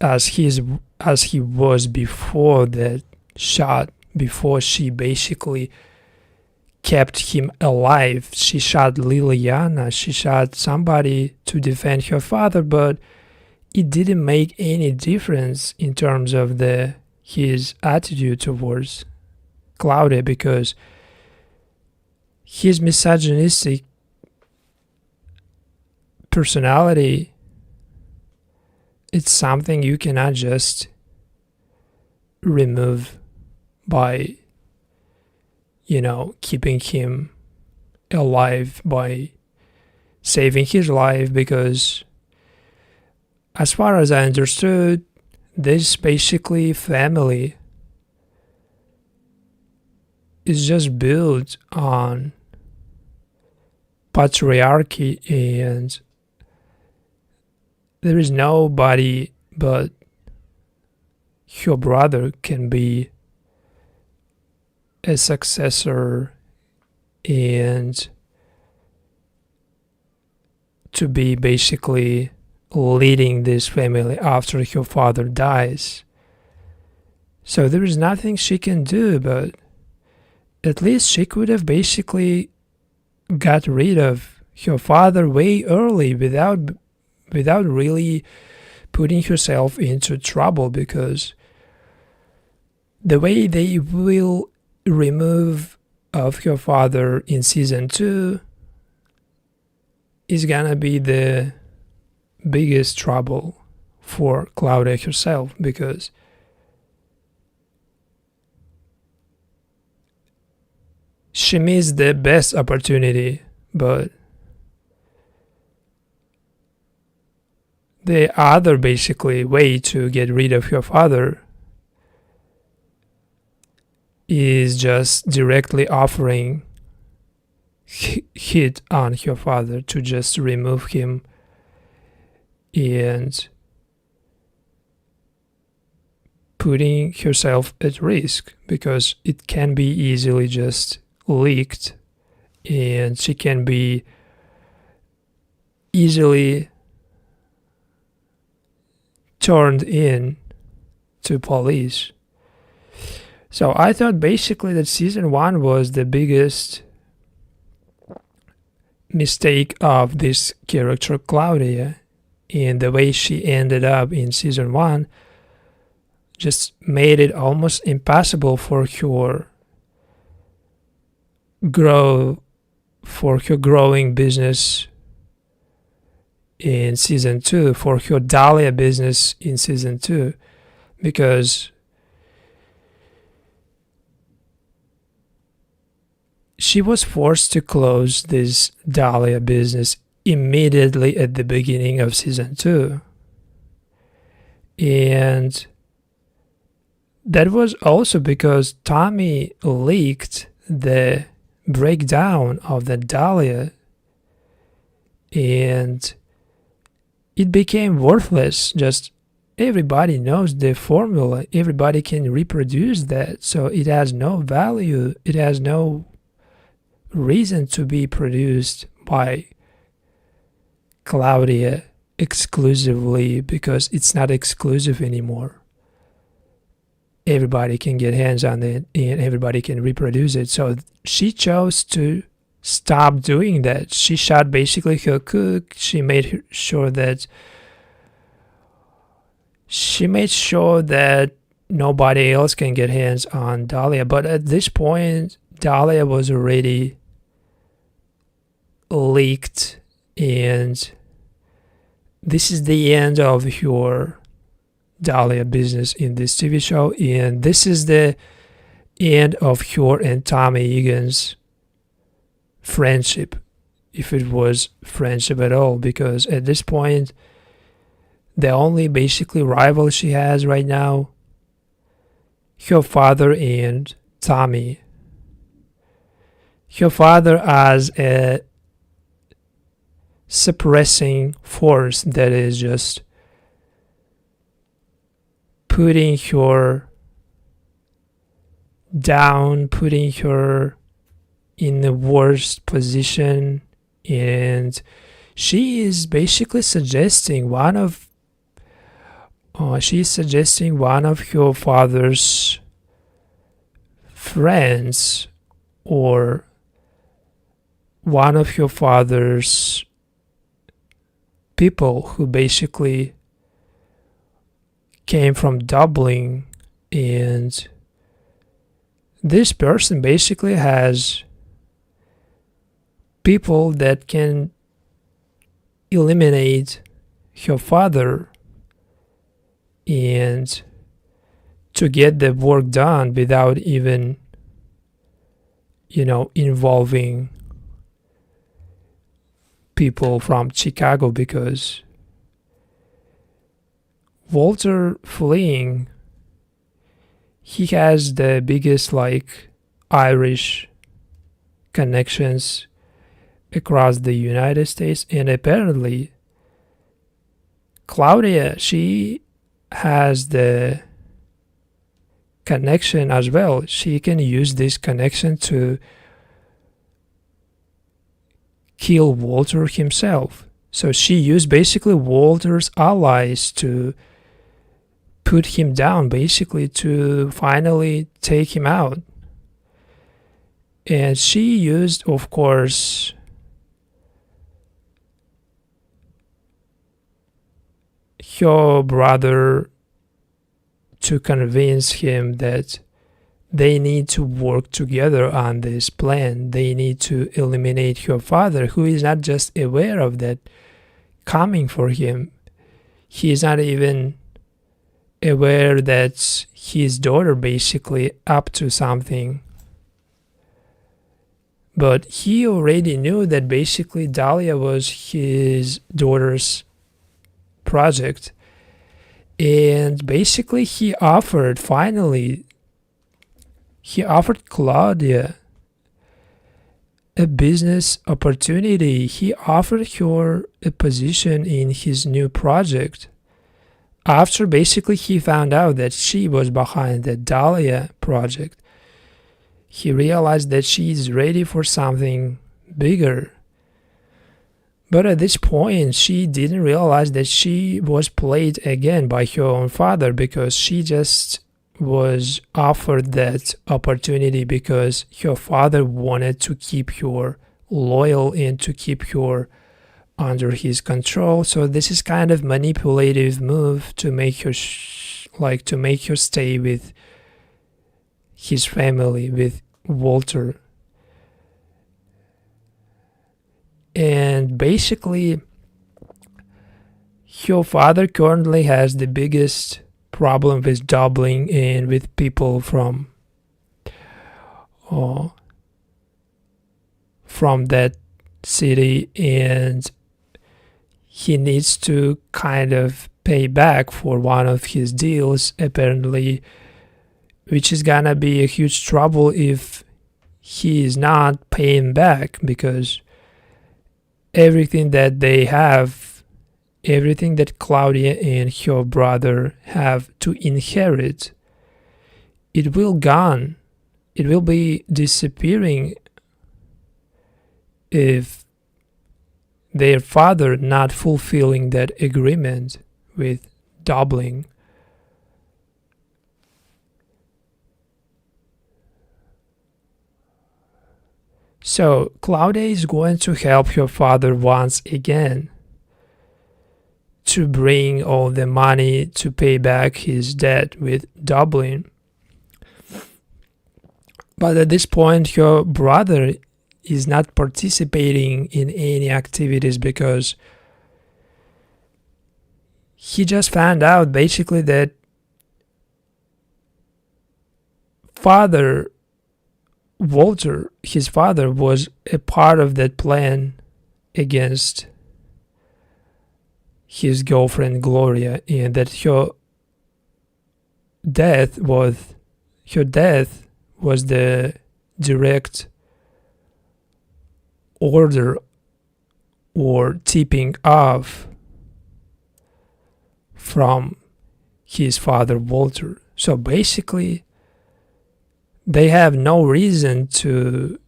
as he was before that shot, before she basically kept him alive. She shot Liliana, she shot somebody to defend her father, but it didn't make any difference in terms of his attitude towards Claudia, because his misogynistic personality, it's something you cannot just remove by, keeping him alive, by saving his life, because as far as I understood, this basically family is just built on patriarchy, and there is nobody but your brother can be a successor and to be basically leading this family after her father dies. So there is nothing she can do, but at least she could have basically got rid of her father way early without really putting herself into trouble, because the way they will remove of her father in season 2 is gonna be the biggest trouble for Claudia herself, because she missed the best opportunity, but the other basically way to get rid of her father is just directly offering hit on her father, to just remove him and putting herself at risk, because it can be easily just leaked and she can be easily turned in to police. So I thought basically that season 1 was the biggest mistake of this character Claudia, and the way she ended up in season 1 just made it almost impossible for her growing business in season 2, for her Dalia business in season 2, because she was forced to close this Dalia business immediately at the beginning of season 2. And that was also because Tommy leaked the breakdown of the Dalia, and it became worthless. Just everybody knows the formula, everybody can reproduce that, so it has no value, it has no reason to be produced by Claudia exclusively, because it's not exclusive anymore. Everybody can get hands on it and everybody can reproduce it. So she chose to stop doing that. She shot basically her cook. She made sure that nobody else can get hands on Dalia. But at this point, Dalia was already leaked, and this is the end of your Dalia business in this TV show, and this is the end of her and Tommy Egan's friendship, if it was friendship at all, because at this point the only basically rival she has right now, her father and Tommy. Her father as a suppressing force that is just putting her down, putting her in the worst position, and she is basically suggesting one of her father's friends, or one of her father's people who basically came from Dublin, and this person basically has people that can eliminate her father and to get the work done without even, involving people from Chicago, because Walter Flynn, he has the biggest Irish connections across the United States, and apparently Claudia, she has the connection as well. She can use this connection to kill Walter himself. So she used basically Walter's allies to put him down, basically to finally take him out. And she used, of course, her brother to convince him that they need to work together on this plan. They need to eliminate her father, who is not just aware of that coming for him. He is not even aware that his daughter basically up to something. But he already knew that basically Dalia was his daughter's project. And basically he offered Claudia a business opportunity. He offered her a position in his new project. After basically he found out that she was behind the Dalia project, he realized that she is ready for something bigger. But at this point, she didn't realize that she was played again by her own father, because she just was offered that opportunity because her father wanted to keep her loyal and to keep her under his control. So this is kind of manipulative move to make her to make her stay with his family, with Walter. And basically her father currently has the biggest problem with Dublin and with people from that city, and he needs to kind of pay back for one of his deals, apparently, which is gonna be a huge trouble if he is not paying back, because everything that they have, everything that Claudia and her brother have to inherit, it will gone. It will be disappearing if their father not fulfilling that agreement with Dublin. So Claudia is going to help her father once again to bring all the money to pay back his debt with Dublin. But at this point, her brother is not participating in any activities because he just found out basically that father, Walter, his father, was a part of that plan against his girlfriend Gloria, and that her death was the direct order or tipping off from his father Walter. So basically, they have no reason to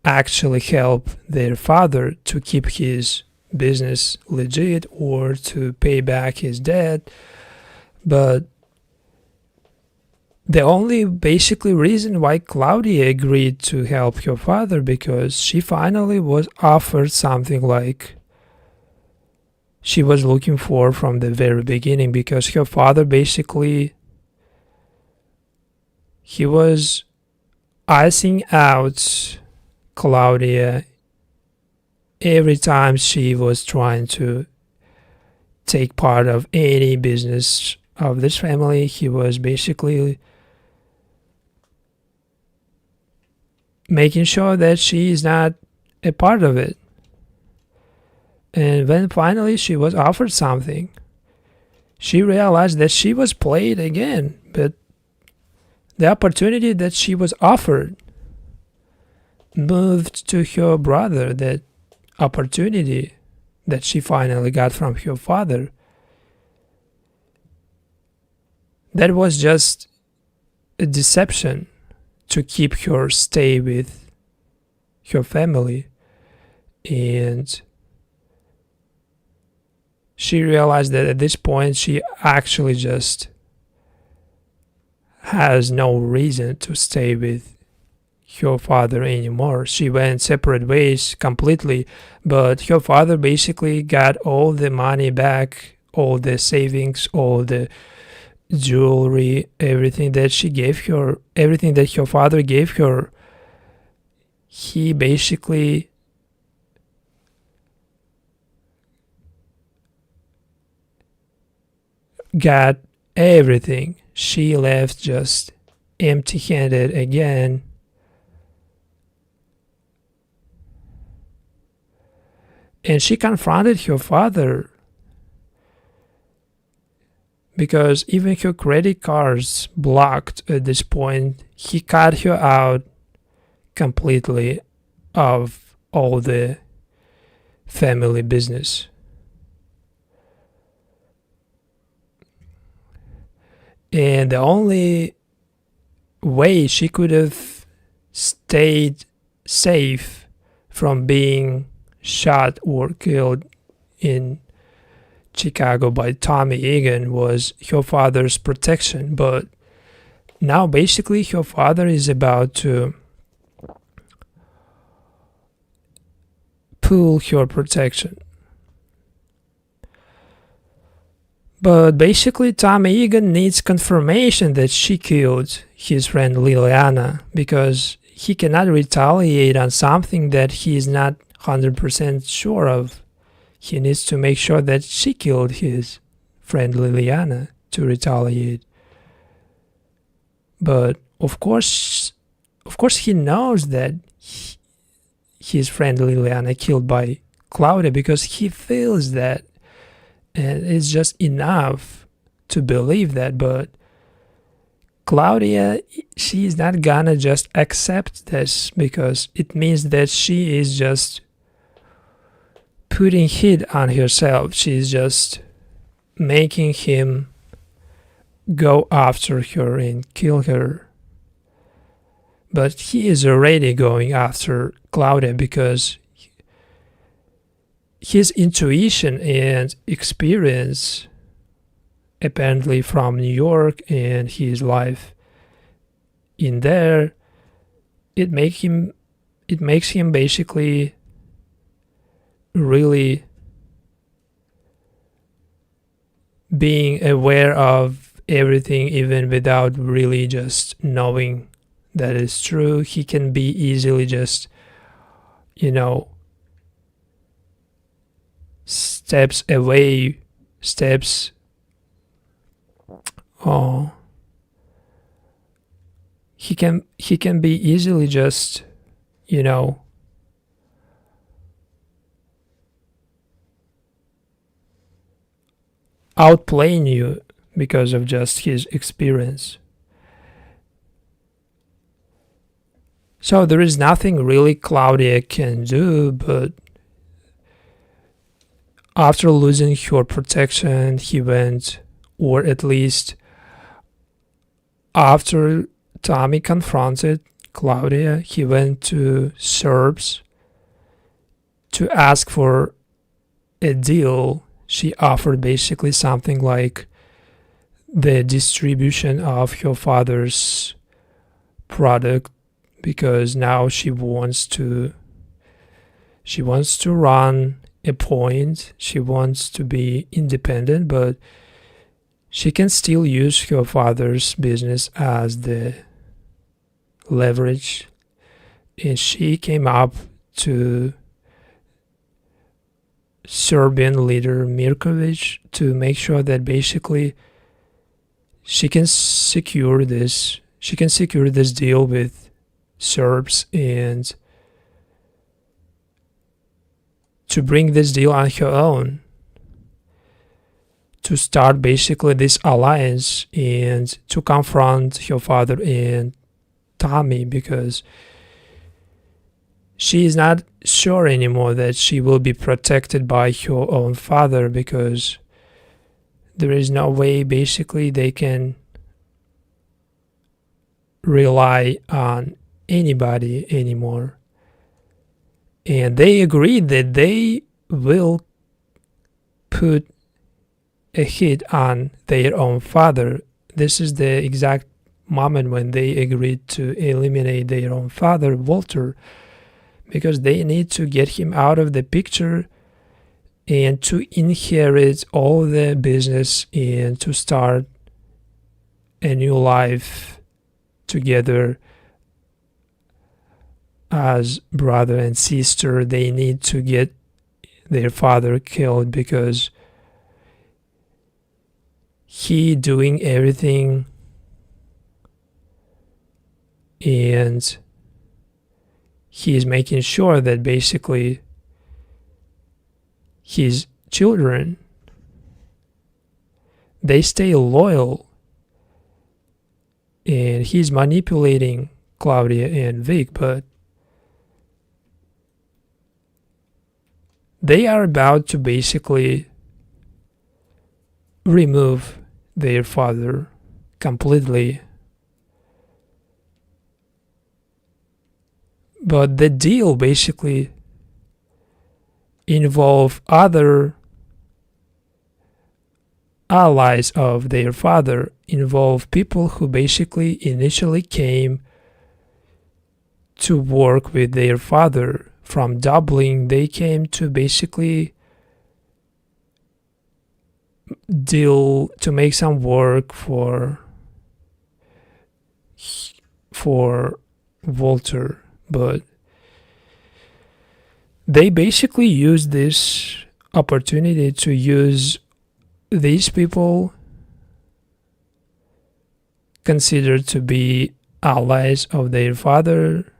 actually help their father to keep his business legit or to pay back his debt. But the only basically reason why Claudia agreed to help her father, because she finally was offered something like she was looking for from the very beginning, because her father basically, he was icing out Claudia every time she was trying to take part of any business of this family. He was basically making sure that she is not a part of it. And when finally she was offered something, she realized that she was played again. But the opportunity that she was offered moved to her brother. That opportunity that she finally got from her father, that was just a deception to keep her stay with her family. And she realized that at this point she actually just has no reason to stay with her father anymore. She went separate ways completely, but her father basically got all the money back, all the savings, all the jewelry, everything that she gave her, everything that her father gave her. He basically got everything. She left just empty-handed again. And she confronted her father, because even her credit cards blocked at this point. He cut her out completely of all the family business. And the only way she could have stayed safe from being shot or killed in Chicago by Tommy Egan was her father's protection. But now basically her father is about to pull her protection. But basically Tommy Egan needs confirmation that she killed his friend Liliana, because he cannot retaliate on something that he is not 100% sure of. He needs to make sure that she killed his friend Liliana to retaliate. But of course he knows that his friend Liliana killed by Claudia, because he feels that, and it's just enough to believe that. But Claudia, she's not gonna just accept this, because it means that she is just putting heat on herself. She's just making him go after her and kill her. But he is already going after Claudia, because his intuition and experience, apparently from New York and his life in there, it makes him basically really being aware of everything, even without really just knowing that it's true. He can be easily just, steps he can be easily just, you know, outplaying you because of just his experience. So there is nothing really Claudia can do, but after losing her protection, he went, or at least after Tommy confronted Claudia, he went to Serbs to ask for a deal. She offered basically something like the distribution of her father's product, because now she wants to run a point. She wants to be independent, but she can still use her father's business as the leverage. And she came up to Serbian leader Mirkovic to make sure that basically she can secure this deal with Serbs, and to bring this deal on her own, to start basically this alliance and to confront her father and Tommy, because she is not sure anymore that she will be protected by her own father, because there is no way basically they can rely on anybody anymore. And they agreed that they will put a hit on their own father. This is the exact moment when they agreed to eliminate their own father, Walter, because they need to get him out of the picture and to inherit all the business and to start a new life together as brother and sister. They need to get their father killed because he doing everything and he is making sure that basically his children, they stay loyal, and he's manipulating Claudia and Vic, but they are about to basically remove their father completely. But the deal basically involve other allies of their father, involve people who basically initially came to work with their father. From Dublin, they came to basically deal to make some work for Walter, but they basically used this opportunity to use these people considered to be allies of their father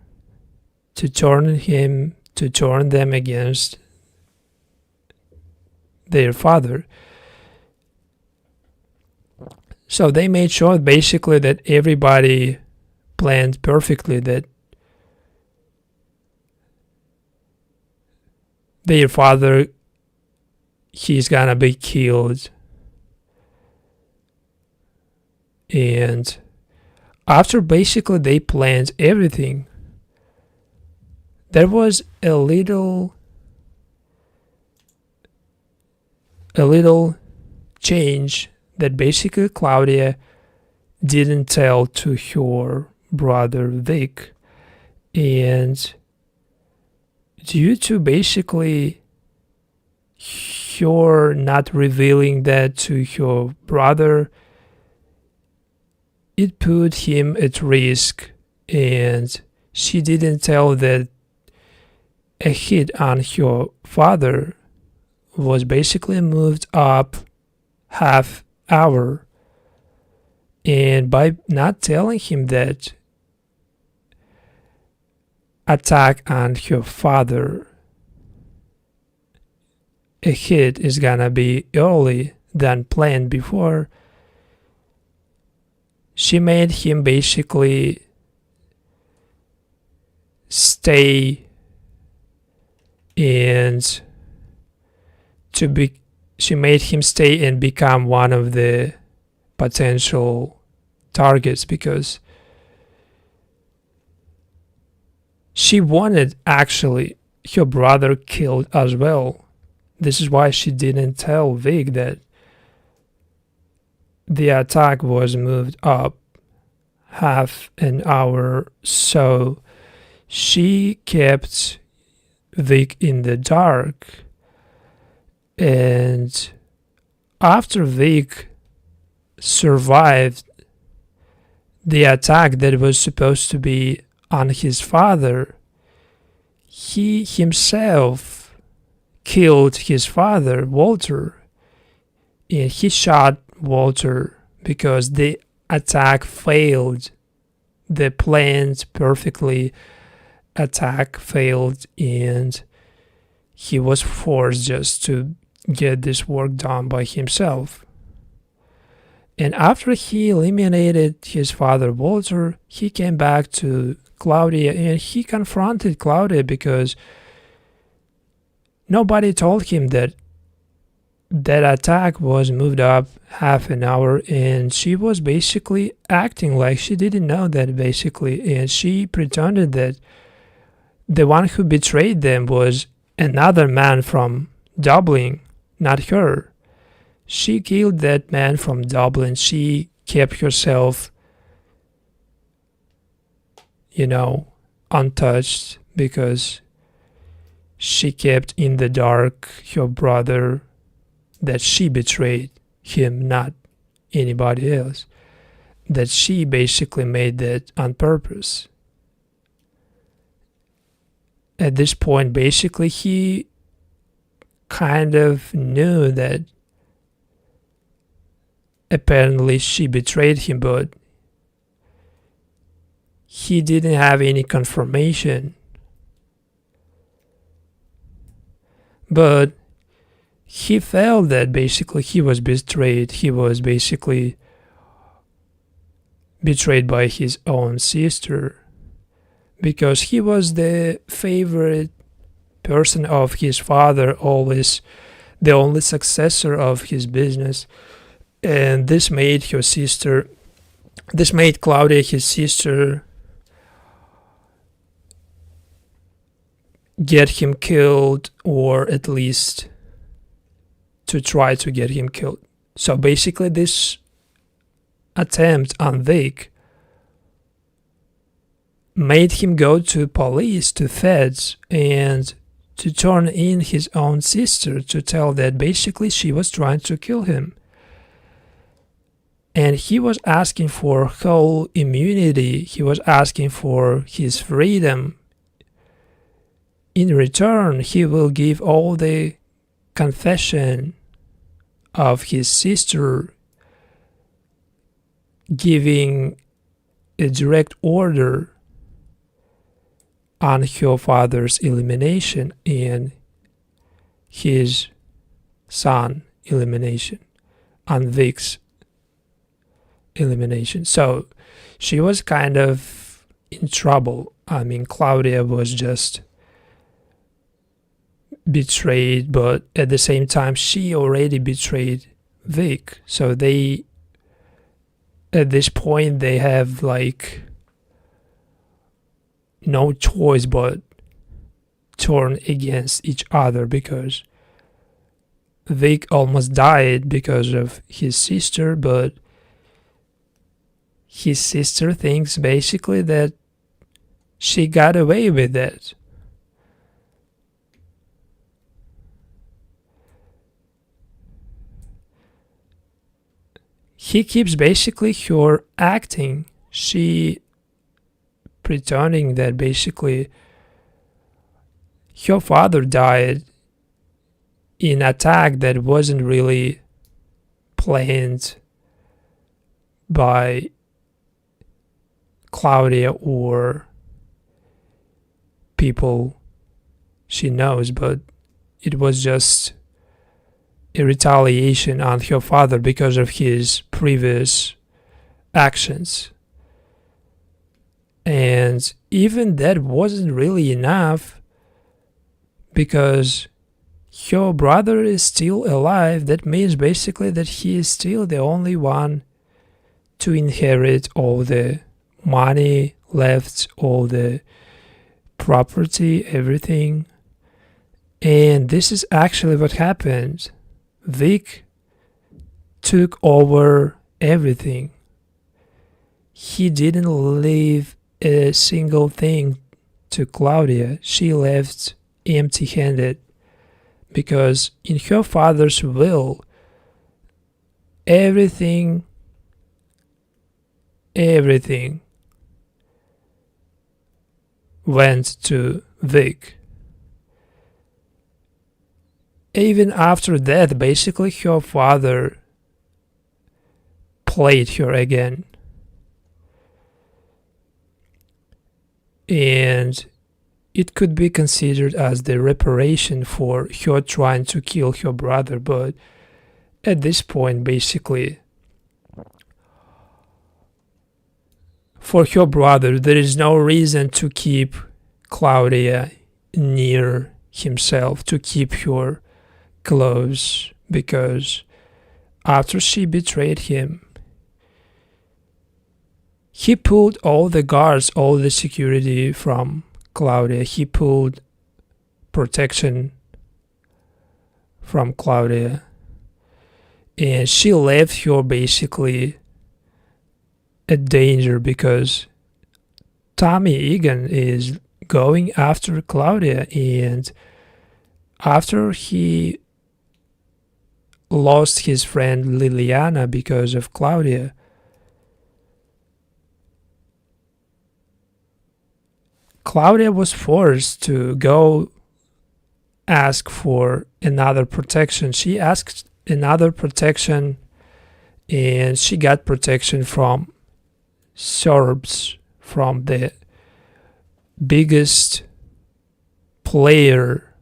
to turn them against their father. So they made sure basically that everybody planned perfectly that their father, he's gonna be killed. And after basically they planned everything, there was a little change that basically Claudia didn't tell to her brother Vic, and due to basically her not revealing that to her brother, it put him at risk, and she didn't tell that a hit on her father was basically moved up half hour. And by not telling him that, attack on her father, a hit is gonna be early than planned before. She made him basically stay and she made him stay and become one of the potential targets, because she wanted actually her brother killed as well. This is why she didn't tell Vic that the attack was moved up half an hour, so she kept Vic in the dark. And after Vic survived the attack that was supposed to be on his father, he himself killed his father, Walter, and he shot Walter because the attack failed. The planned perfectly attack failed, and he was forced just to get this work done by himself. And after he eliminated his father, Walter, he came back to Claudia and he confronted Claudia because nobody told him that that attack was moved up half an hour, and she was basically acting like she didn't know that, basically, and she pretended that the one who betrayed them was another man from Dublin, not her. She killed that man from Dublin. She kept herself, untouched, because she kept in the dark her brother, that she betrayed him, not anybody else. That she basically made that on purpose. At this point, basically, he kind of knew that apparently she betrayed him, but he didn't have any confirmation. But he felt that basically he was betrayed. He was basically betrayed by his own sister, because he was the favorite person of his father, always the only successor of his business. And this made Claudia, his sister, get him killed, or at least to try to get him killed. So basically this attempt on Vic made him go to police, to feds, and to turn in his own sister to tell that basically she was trying to kill him. And he was asking for whole immunity. He was asking for his freedom. In return, he will give all the confession of his sister, giving a direct order on her father's elimination and his son elimination, on Vic's elimination. So she was kind of in trouble. I mean, Claudia was just betrayed, but at the same time she already betrayed Vic. So they, at this point, they have like no choice but turn against each other, because Vic almost died because of his sister, but his sister thinks basically that she got away with it. He keeps basically her acting. She pretending that basically her father died in an attack that wasn't really planned by Claudia or people she knows, but it was just a retaliation on her father because of his previous actions. And even that wasn't really enough, because her brother is still alive. That means basically that he is still the only one to inherit all the money left, all the property, everything. And this is actually what happened. Vic took over everything. He didn't leave a single thing to Claudia. She left empty-handed, because in her father's will, everything went to Vic. Even after that, basically her father played her again. And it could be considered as the reparation for her trying to kill her brother, but at this point, basically, for her brother, there is no reason to keep Claudia near himself, to keep her close, because after she betrayed him, he pulled all the guards, all the security from Claudia. He pulled protection from Claudia, and she left her basically a danger, because Tommy Egan is going after Claudia, and after he lost his friend Liliana because of Claudia, Claudia was forced to go ask for another protection. She asked another protection, and she got protection from Serbs, from the biggest player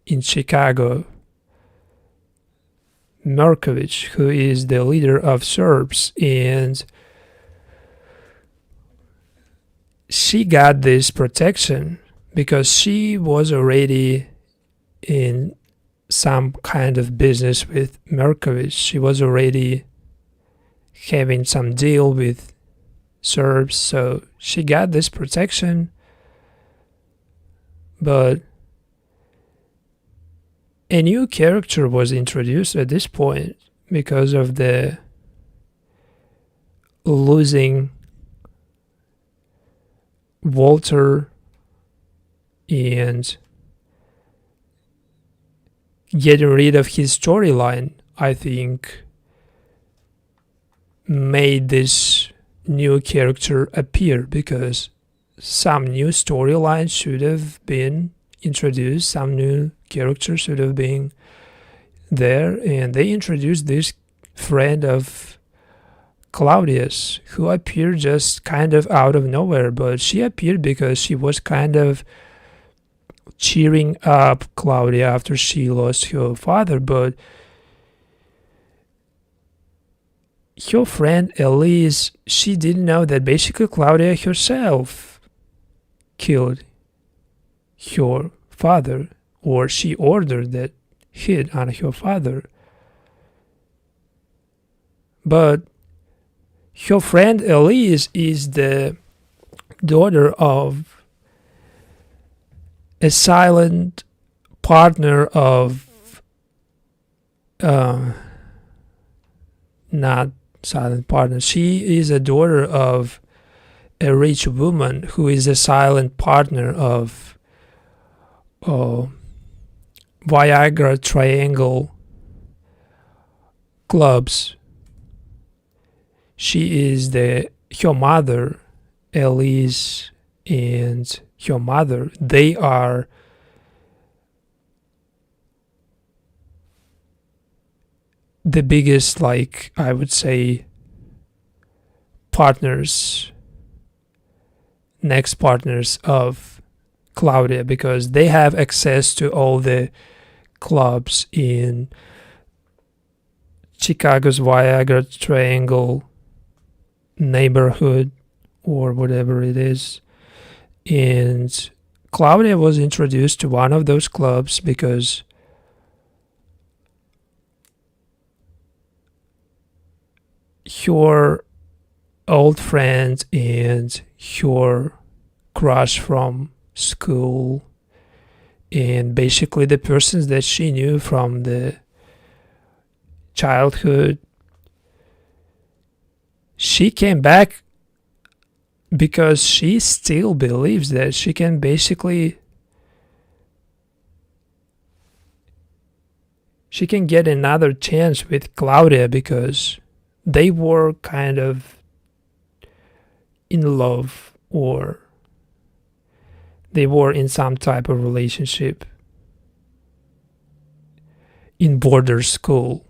in Chicago, Markovic, who is the leader of Serbs. And she got this protection because she was already in some kind of business with Markovic. She was already having some deal with Serbs, so she got this protection. But a new character was introduced at this point because of the losing Walter and getting rid of his storyline. I think made this new character appear, because some new storyline should have been introduced, some new characters should have been there, and they introduced this friend of Claudia's who appeared just kind of out of nowhere, but she appeared because she was kind of cheering up Claudia after she lost her father. But her friend Elise, she didn't know that basically Claudia herself killed her father, or she ordered that hit on her father. But her friend Elise is the daughter of a silent partner of not silent partner. She is a daughter of a rich woman who is a silent partner of Viagra Triangle clubs. She is her mother, Elise, and her mother. They are the biggest, like, I would say, partners, next partners of Claudia because they have access to all the clubs in Chicago's Viagra Triangle neighborhood or whatever it is. And Claudia was introduced to one of those clubs because her old friend and her crush from school and basically the persons that she knew from the childhood, she came back because she still believes that she can get another chance with Claudia because they were kind of in love or they were in some type of relationship in border school.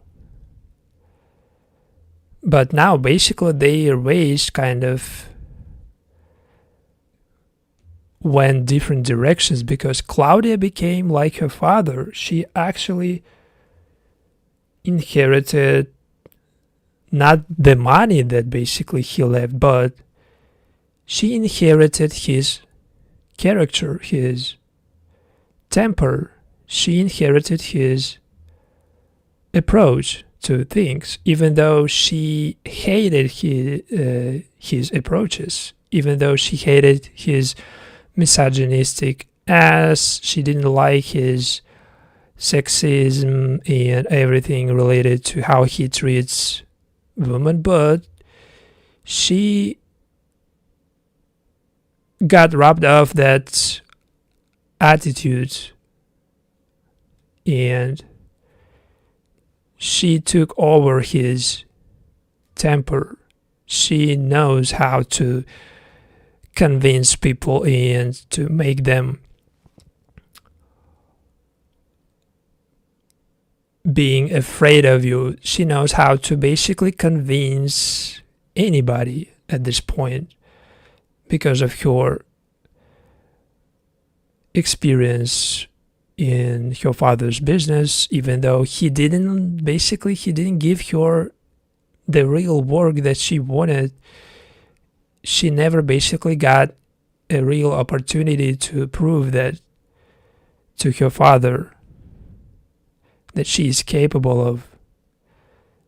But now basically they raised kind of went different directions because Claudia became like her father. She actually inherited not the money that basically he left, but she inherited his character, his temper. She inherited his approach to things, even though she hated his approaches, even though she hated his misogynistic ass, she didn't like his sexism and everything related to how he treats women, but she got robbed of that attitude and she took over his temper. She knows how to convince people and to make them being afraid of you. She knows how to basically convince anybody at this point because of her experience in her father's business, even though he didn't give her the real work that she wanted. She never basically got a real opportunity to prove that to her father that she is capable of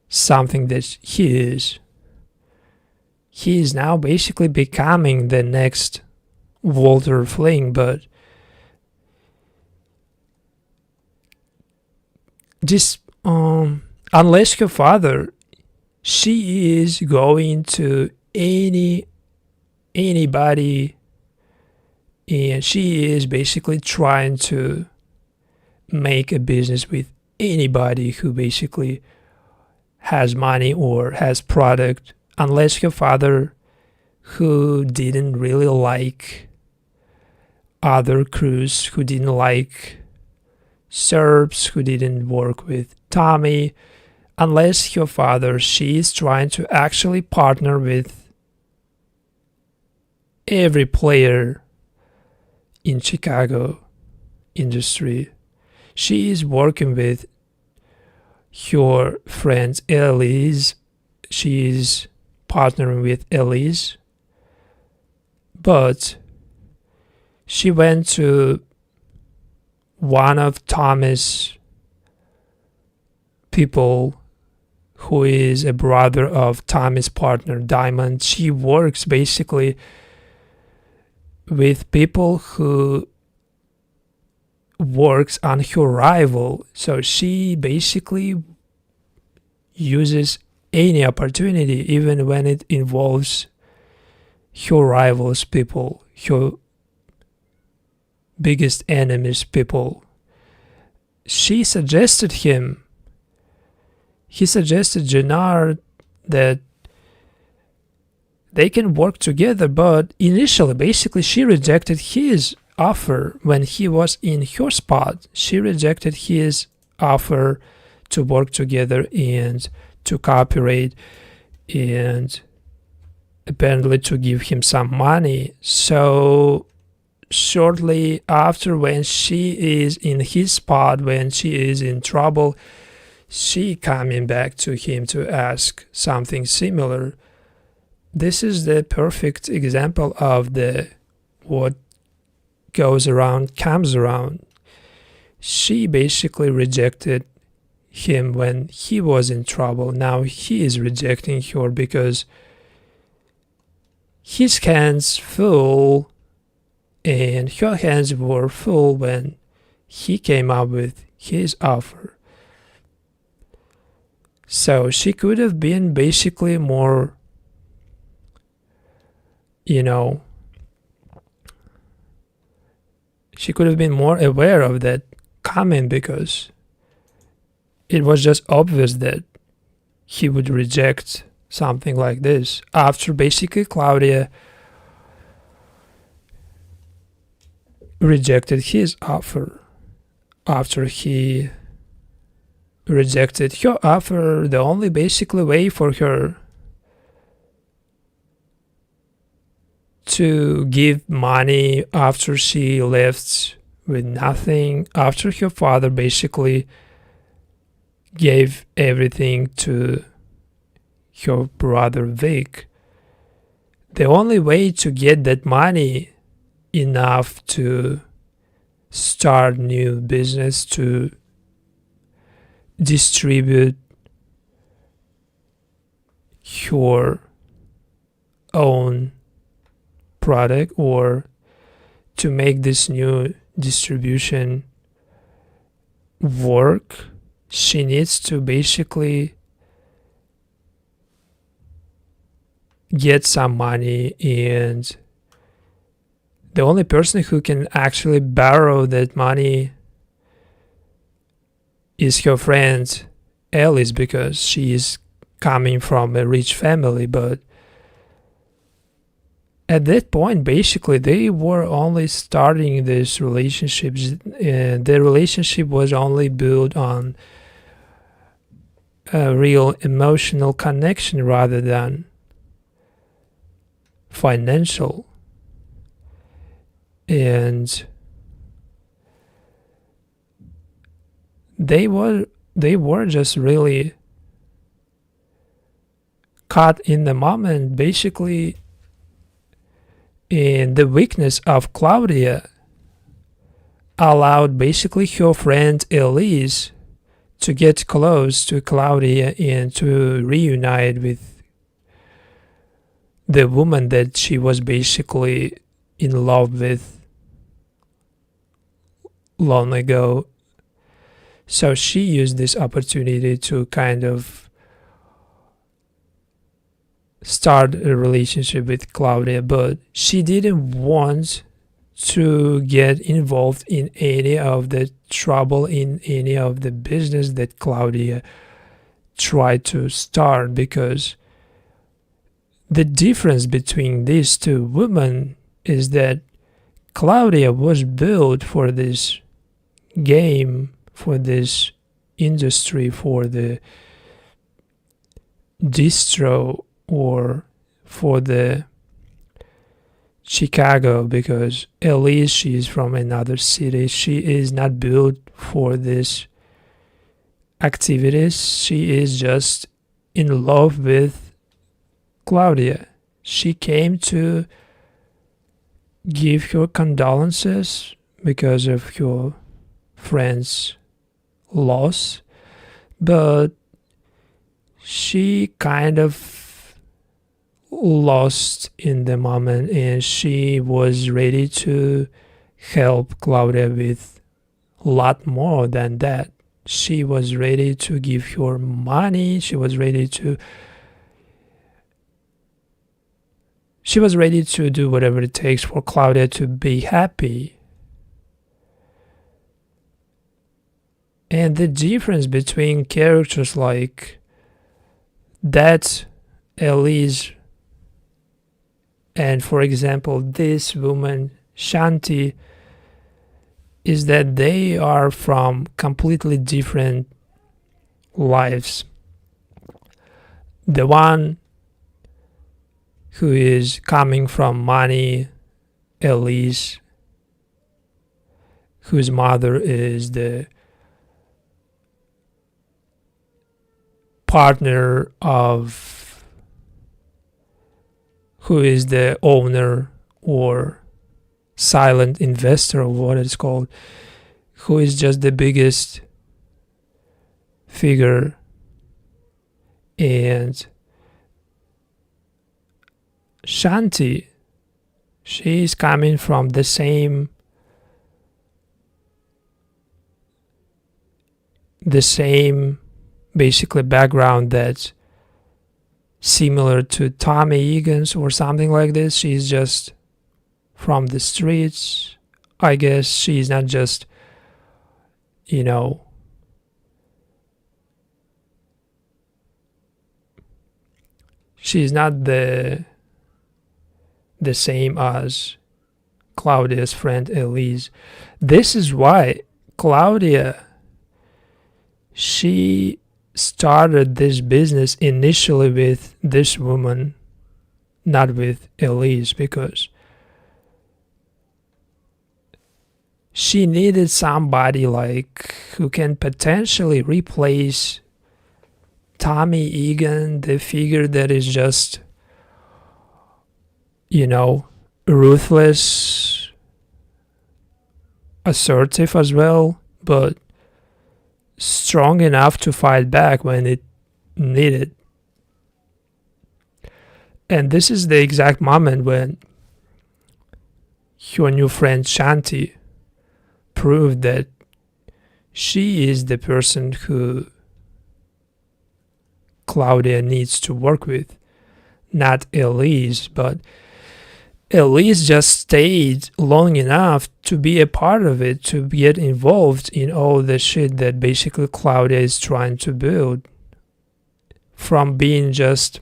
something that he is. He is now basically becoming the next Walter Flynn, but just unless her father, she is going to anybody, and she is basically trying to make a business with anybody who basically has money or has product, unless her father, who didn't really like other crews, who didn't like Serbs, who didn't work with Tommy, unless her father, she is trying to actually partner with every player in Chicago industry. She is working with her friend Elise. She is partnering with Elise, but she went to one of Thomas' people who is a brother of Tommy's partner, Diamond. She works basically with people who works on her rival. So she basically uses any opportunity, even when it involves her rivals people, her biggest enemies people. He suggested Gennard that they can work together, but initially, basically, she rejected his offer when he was in her spot. She rejected his offer to work together and to cooperate and apparently to give him some money. So shortly after, when she is in his spot, when she is in trouble, she coming back to him to ask something similar. This is the perfect example of the what goes around comes around. She basically rejected him when he was in trouble. Now he is rejecting her because his hands full and her hands were full when he came up with his offer. So she could have been basically more, she could have been more aware of that comment, because it was just obvious that he would reject something like this after basically Claudia rejected his offer. After he rejected her offer, the only basically way for her to give money after she left with nothing, after her father basically gave everything to her brother Vic, the only way to get that money enough to start new business, to distribute your own product, or to make this new distribution work, she needs to basically get some money, and the only person who can actually borrow that money is her friend Alice, because she is coming from a rich family. But at that point, basically, they were only starting this relationship, and the relationship was only built on a real emotional connection rather than financial. And they were just really caught in the moment, basically. And the weakness of Claudia allowed basically her friend Elise to get close to Claudia and to reunite with the woman that she was basically in love with long ago. So she used this opportunity to kind of start a relationship with Claudia, but she didn't want to get involved in any of the trouble, in any of the business that Claudia tried to start, because the difference between these two women is that Claudia was built for this game, for this industry, for the distro, or for the Chicago, because Elise, she is from another city. She is not built for this activities. She is just in love with Claudia. She came to give her condolences because of her friend's loss, but she kind of lost in the moment, and she was ready to help Claudia with a lot more than that. She was ready to give her money. She was ready to do whatever it takes for Claudia to be happy. And the difference between characters like that Elise and, for example, this woman Shanti is that they are from completely different lives. The one who is coming from money, Elise, whose mother is the partner of, who is the owner or silent investor, or what it's called, who is just the biggest figure, and Shanti, she is coming from the same basically background that's similar to Tommy Egan's or something like this. She's just from the streets. I guess she's not just, she's not the same as Claudia's friend Elise. This is why Claudia, she started this business initially with this woman, not with Elise, because she needed somebody like who can potentially replace Tommy Egan, the figure that is just, ruthless, assertive as well, but strong enough to fight back when it needed. And this is the exact moment when your new friend Shanti proved that she is the person who Claudia needs to work with, not Elise. But Elise just stayed long enough to be a part of it, to get involved in all the shit that basically Claudia is trying to build. From being just,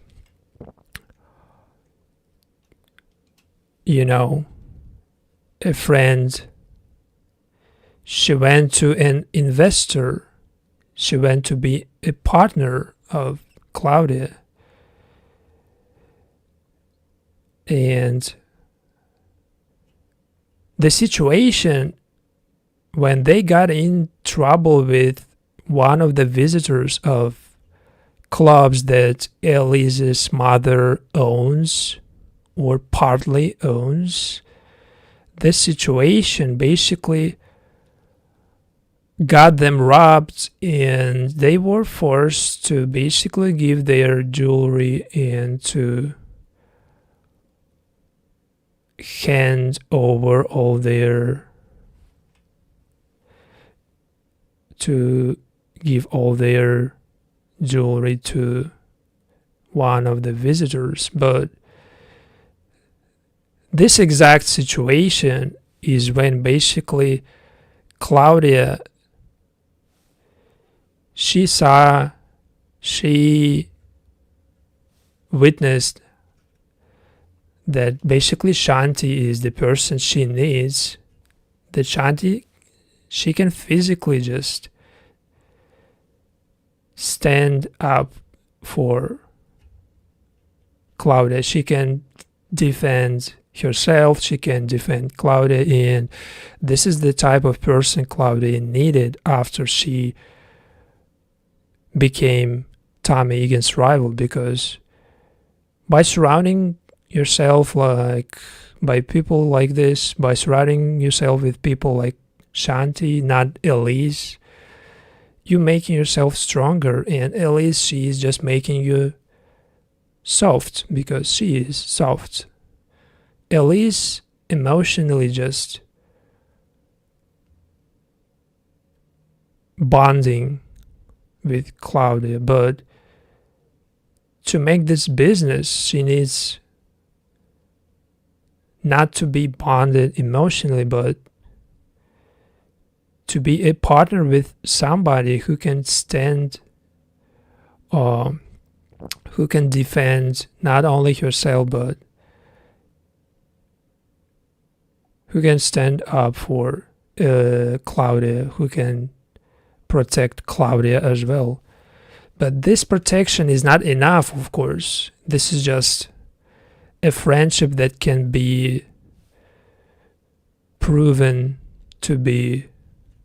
a friend, she went to an investor. She went to be a partner of Claudia. And the situation when they got in trouble with one of the visitors of clubs that Elise's mother owns or partly owns, this situation basically got them robbed, and they were forced to basically give their jewelry and to hand over all their, to give all their jewelry to one of the visitors. But this exact situation is when basically Claudia, she witnessed that basically Shanti is the person she needs, that Shanti, she can physically just stand up for Claudia. She can defend herself, she can defend Claudia, and this is the type of person Claudia needed after she became Tommy Egan's rival, because by surrounding yourself by people like this, by surrounding yourself with people like Shanti, not Elise, you making yourself stronger, and Elise, she is just making you soft because she is soft. Elise emotionally just bonding with Claudia, but to make this business, she needs not to be bonded emotionally, but to be a partner with somebody who can stand, who can defend not only herself, but who can stand up for Claudia, who can protect Claudia as well. But this protection is not enough, of course. This is just a friendship that can be proven to be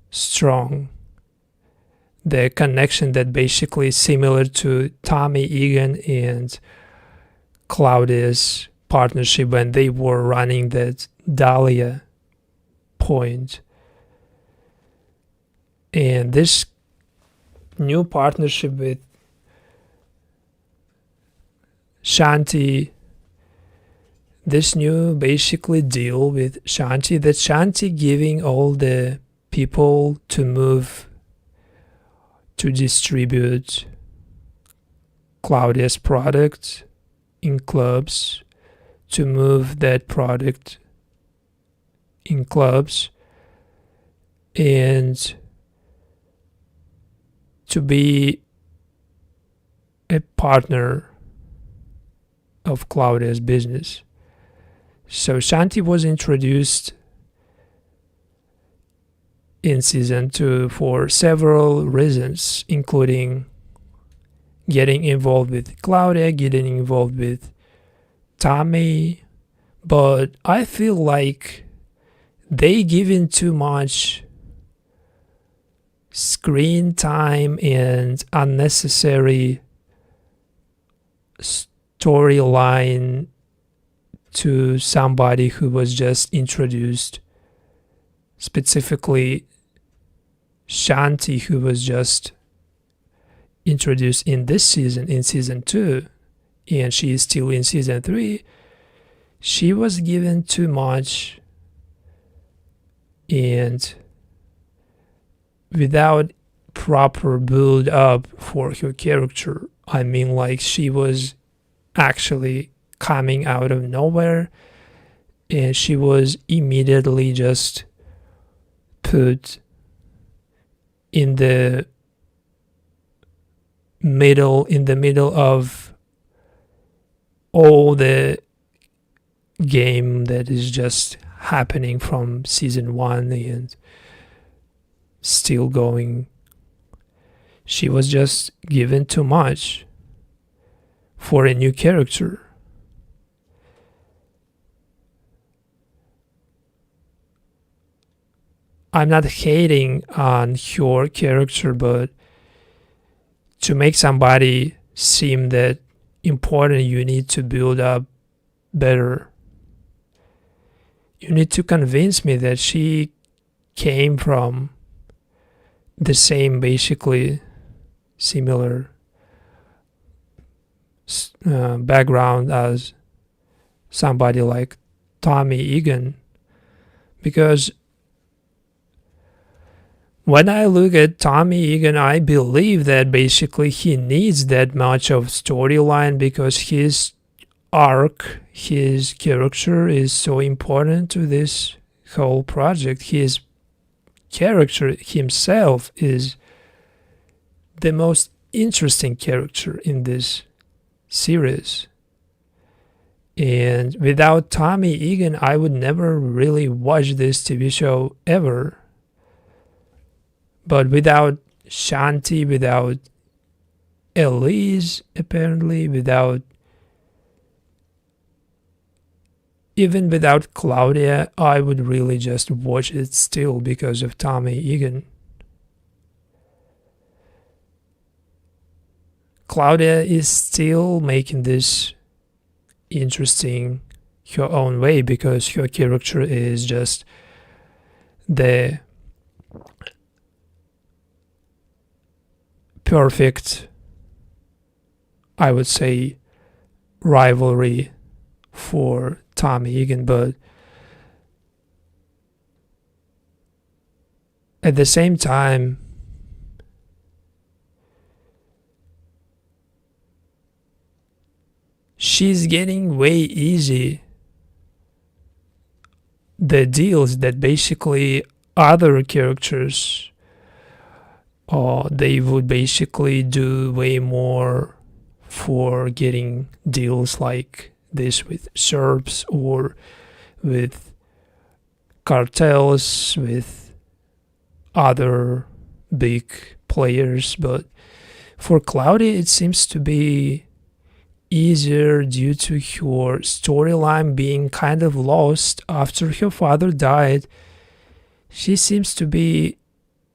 strong. The connection that basically is similar to Tommy Egan and Claudia's partnership when they were running that Dalia point. And this new partnership with Shanti, this new basically deal with Shanti, that Shanti giving all the people to move to distribute Claudia's product in clubs, to move that product in clubs, and to be a partner of Claudia's business. So Shanti was introduced in season 2 for several reasons, including getting involved with Claudia, getting involved with Tommy, but I feel like they given too much screen time and unnecessary storyline to somebody who was just introduced, specifically Shanti, who was just introduced in this season, in season 2, and she is still in season 3. She was given too much and without proper build up for her character. I mean, like, she was actually coming out of nowhere and she was immediately just put in the middle of all the game that is just happening from season 1 and still going. She was just given too much for a new character. I'm not hating on her character, but to make somebody seem that important, you need to build up better. You need to convince me that she came from the same, basically similar background as somebody like Tommy Egan, because when I look at Tommy Egan, I believe that basically he needs that much of storyline because his arc, his character is so important to this whole project. His character himself is the most interesting character in this series. And without Tommy Egan, I would never really watch this TV show ever. But without Shanti, without Elise, apparently, even without Claudia, I would really just watch it still because of Tommy Egan. Claudia is still making this interesting her own way because her character is just the perfect, I would say, rivalry for Tommy Egan, but at the same time, she's getting way easy the deals that basically other characters they would basically do way more for getting deals like this with SERPs or with cartels, with other big players. But for Claudia, it seems to be easier due to her storyline being kind of lost after her father died. she seems to be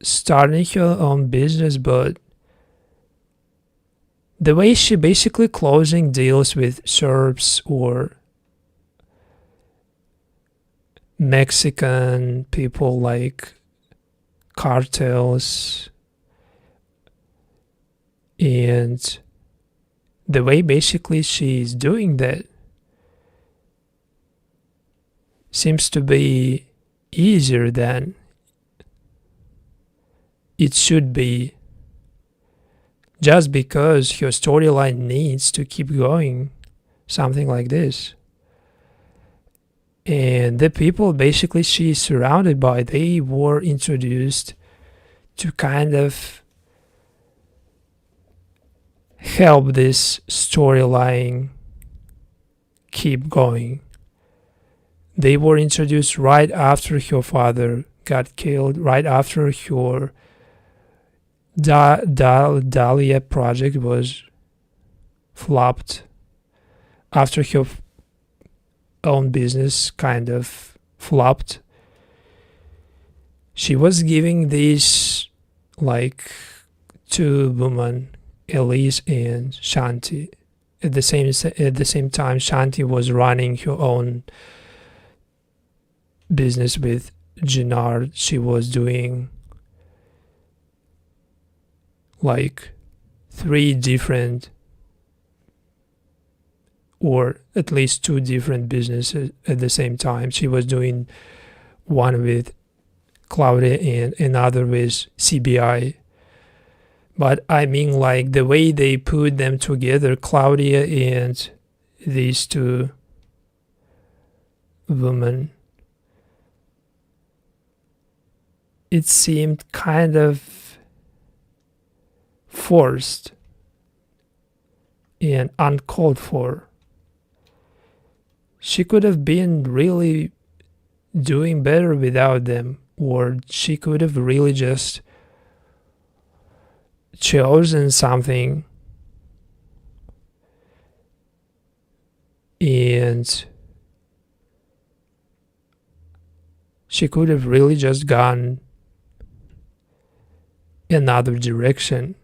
starting her own business, but the way she basically closing deals with Serbs or Mexican people, like cartels, and the way basically she's doing that seems to be easier than it should be, just because your storyline needs to keep going, something like this. And the people basically she's surrounded by, they were introduced to kind of help this storyline keep going. They were introduced right after her father got killed, right after her Dalia project was flopped, after her own business kind of flopped. She was giving these like two women, Elise and Shanti. At the same time, Shanti was running her own business with Gennard. She was doing like 3 different, or at least 2 different businesses at the same time. She was doing one with Claudia and another with CBI. But I mean, like, the way they put them together, Claudia and these 2 women, it seemed kind of forced and uncalled for. She could have been really doing better without them, or she could have really just chosen something and she could have really just gone another direction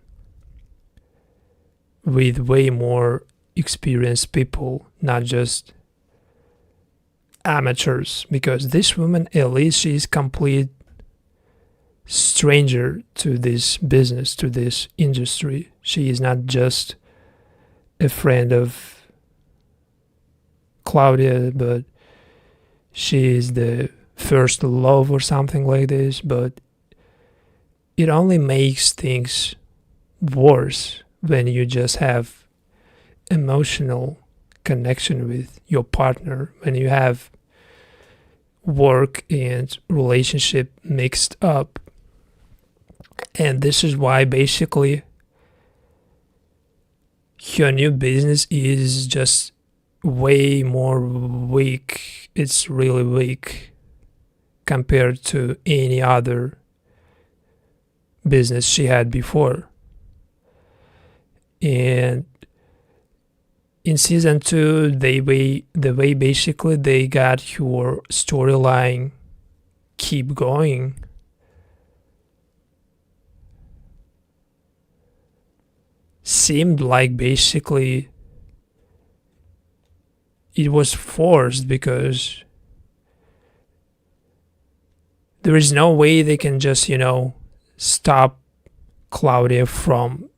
with way more experienced people, not just amateurs, because this woman, Elise, she is complete stranger to this business, to this industry. She is not just a friend of Claudia, but she is the first love or something like this. But it only makes things worse when you just have emotional connection with your partner, when you have work and relationship mixed up. And this is why basically her new business is just way more weak. It's really weak compared to any other business she had before. And in season 2, the way basically they got her storyline keep going, seemed like basically it was forced, because there is no way they can just, stop Claudia from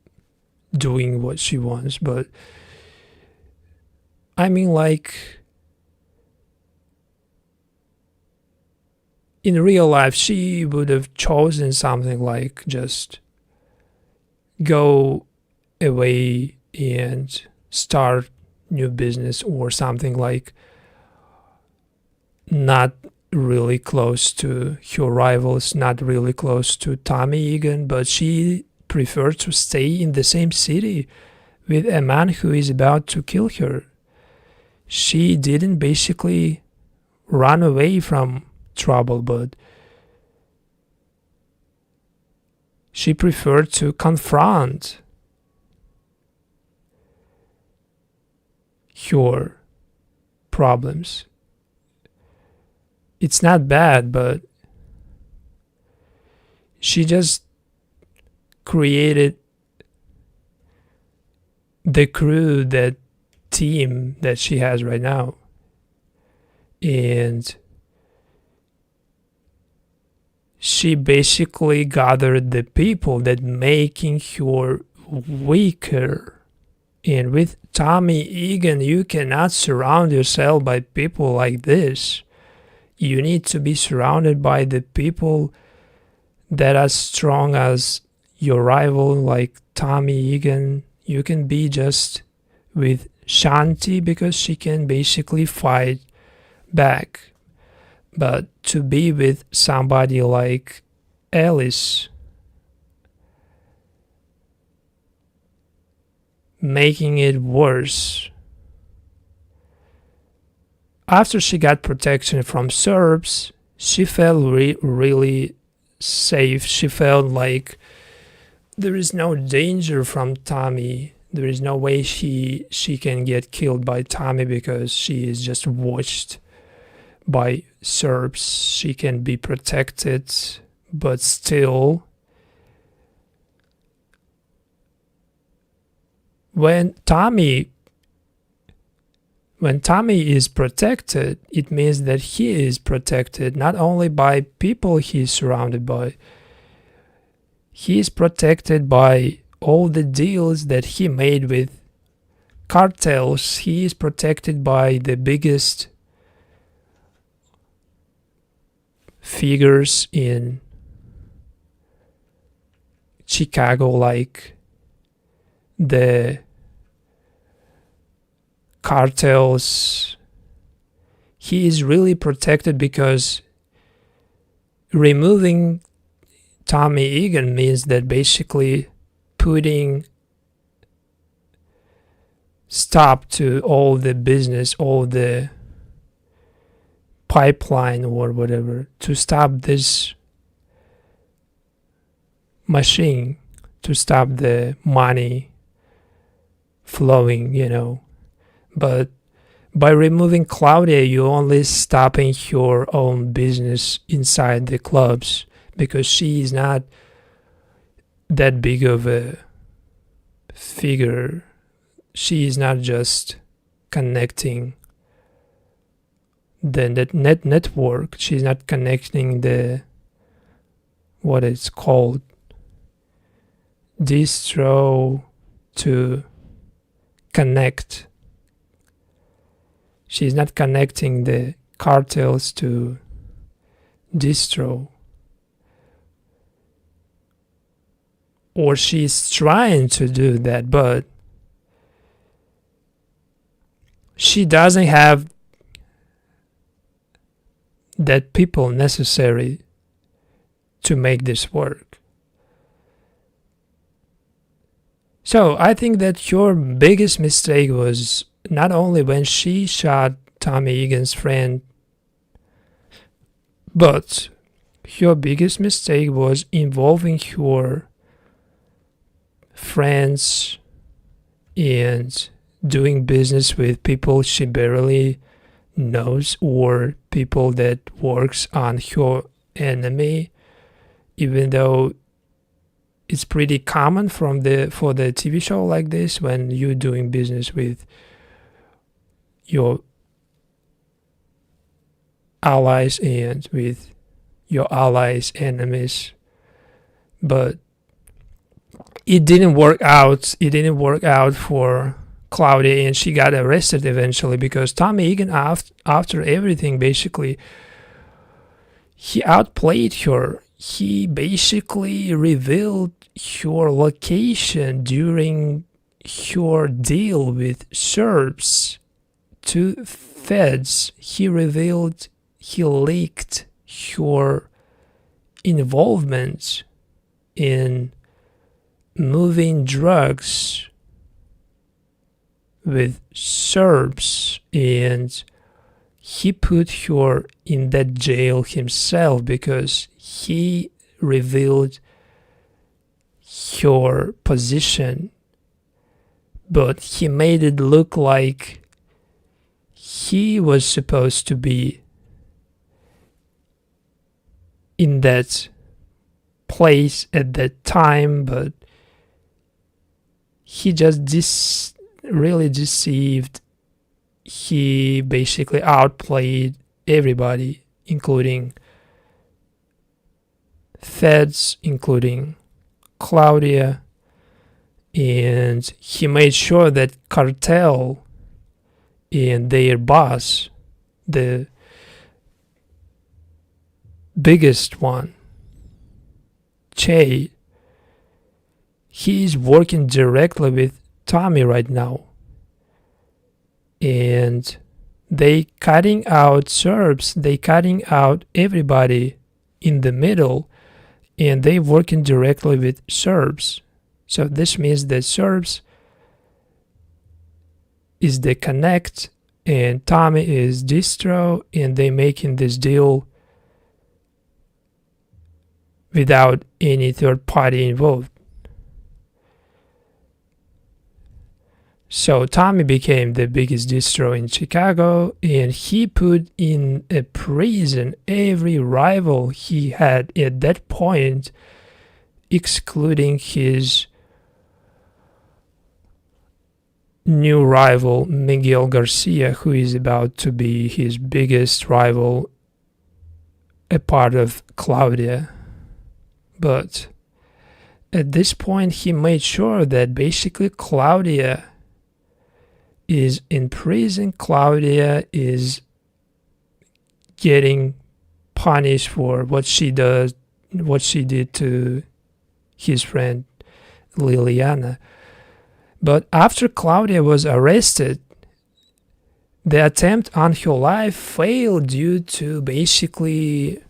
doing what she wants. But I mean, like, in real life, she would have chosen something like just go away and start new business, or something like not really close to her rivals, not really close to Tommy Egan, but she preferred to stay in the same city with a man who is about to kill her. She didn't basically run away from trouble, but she preferred to confront her problems. It's not bad, but She just created the crew, that team that she has right now. And she basically gathered the people that making her weaker. And with Tommy Egan, you cannot surround yourself by people like this. You need to be surrounded by the people that are strong as your rival, like Tommy Egan. You can be just with Shanti because she can basically fight back. But to be with somebody like Alice, making it worse. After she got protection from Serbs, she felt really safe. She felt like there is no danger from Tommy. There is no way she can get killed by Tommy because she is just watched by Serbs. She can be protected, but still, when Tommy is protected, it means that he is protected not only by people he's surrounded by. He is protected by all the deals that he made with cartels. He is protected by the biggest figures in Chicago, like the cartels. He is really protected because removing Tommy Egan means that basically putting stop to all the business, all the pipeline or whatever, to stop this machine, to stop the money flowing, But by removing Claudia, you're only stopping your own business inside the clubs, because she is not that big of a figure. She is not just connecting the network. She's not connecting the, what it's called, distro to connect. She's not connecting the cartels to distro. Or she's trying to do that, but she doesn't have that people necessary to make this work. So I think that your biggest mistake was not only when she shot Tommy Egan's friend, but your biggest mistake was involving your friends and doing business with people she barely knows, or people that works on her enemy, even though it's pretty common for the TV show like this, when you're doing business with your allies and with your allies' enemies. But it didn't work out. It didn't work out for Claudia, and she got arrested eventually because Tommy Egan, after everything, basically, he outplayed her. He basically revealed her location during her deal with Serbs to feds. He leaked her involvement in moving drugs with Serbs, and he put her in that jail himself because he revealed her position, but he made it look like he was supposed to be in that place at that time, but he just really deceived. He basically outplayed everybody, including feds, including Claudia, and he made sure that cartel and their boss, the biggest one, Che, he's working directly with Tommy right now, and they cutting out Serbs, they cutting out everybody in the middle, and they working directly with Serbs. So this means that Serbs is the connect and Tommy is distro, and they making this deal without any third party involved. So Tommy became the biggest distro in Chicago, and he put in a prison every rival he had at that point, excluding his new rival Miguel Garcia, who is about to be his biggest rival, a part of Claudia. But at this point he made sure that basically Claudia is in prison. Claudia is getting punished for what she did to his friend Liliana. But after Claudia was arrested, the attempt on her life failed due to basically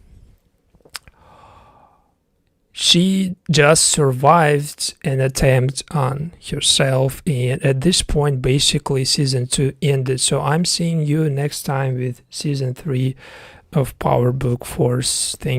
she just survived an attempt on herself, and at this point basically season 2 ended. So I'm seeing you next time with season 3 of Power Book Force. Thank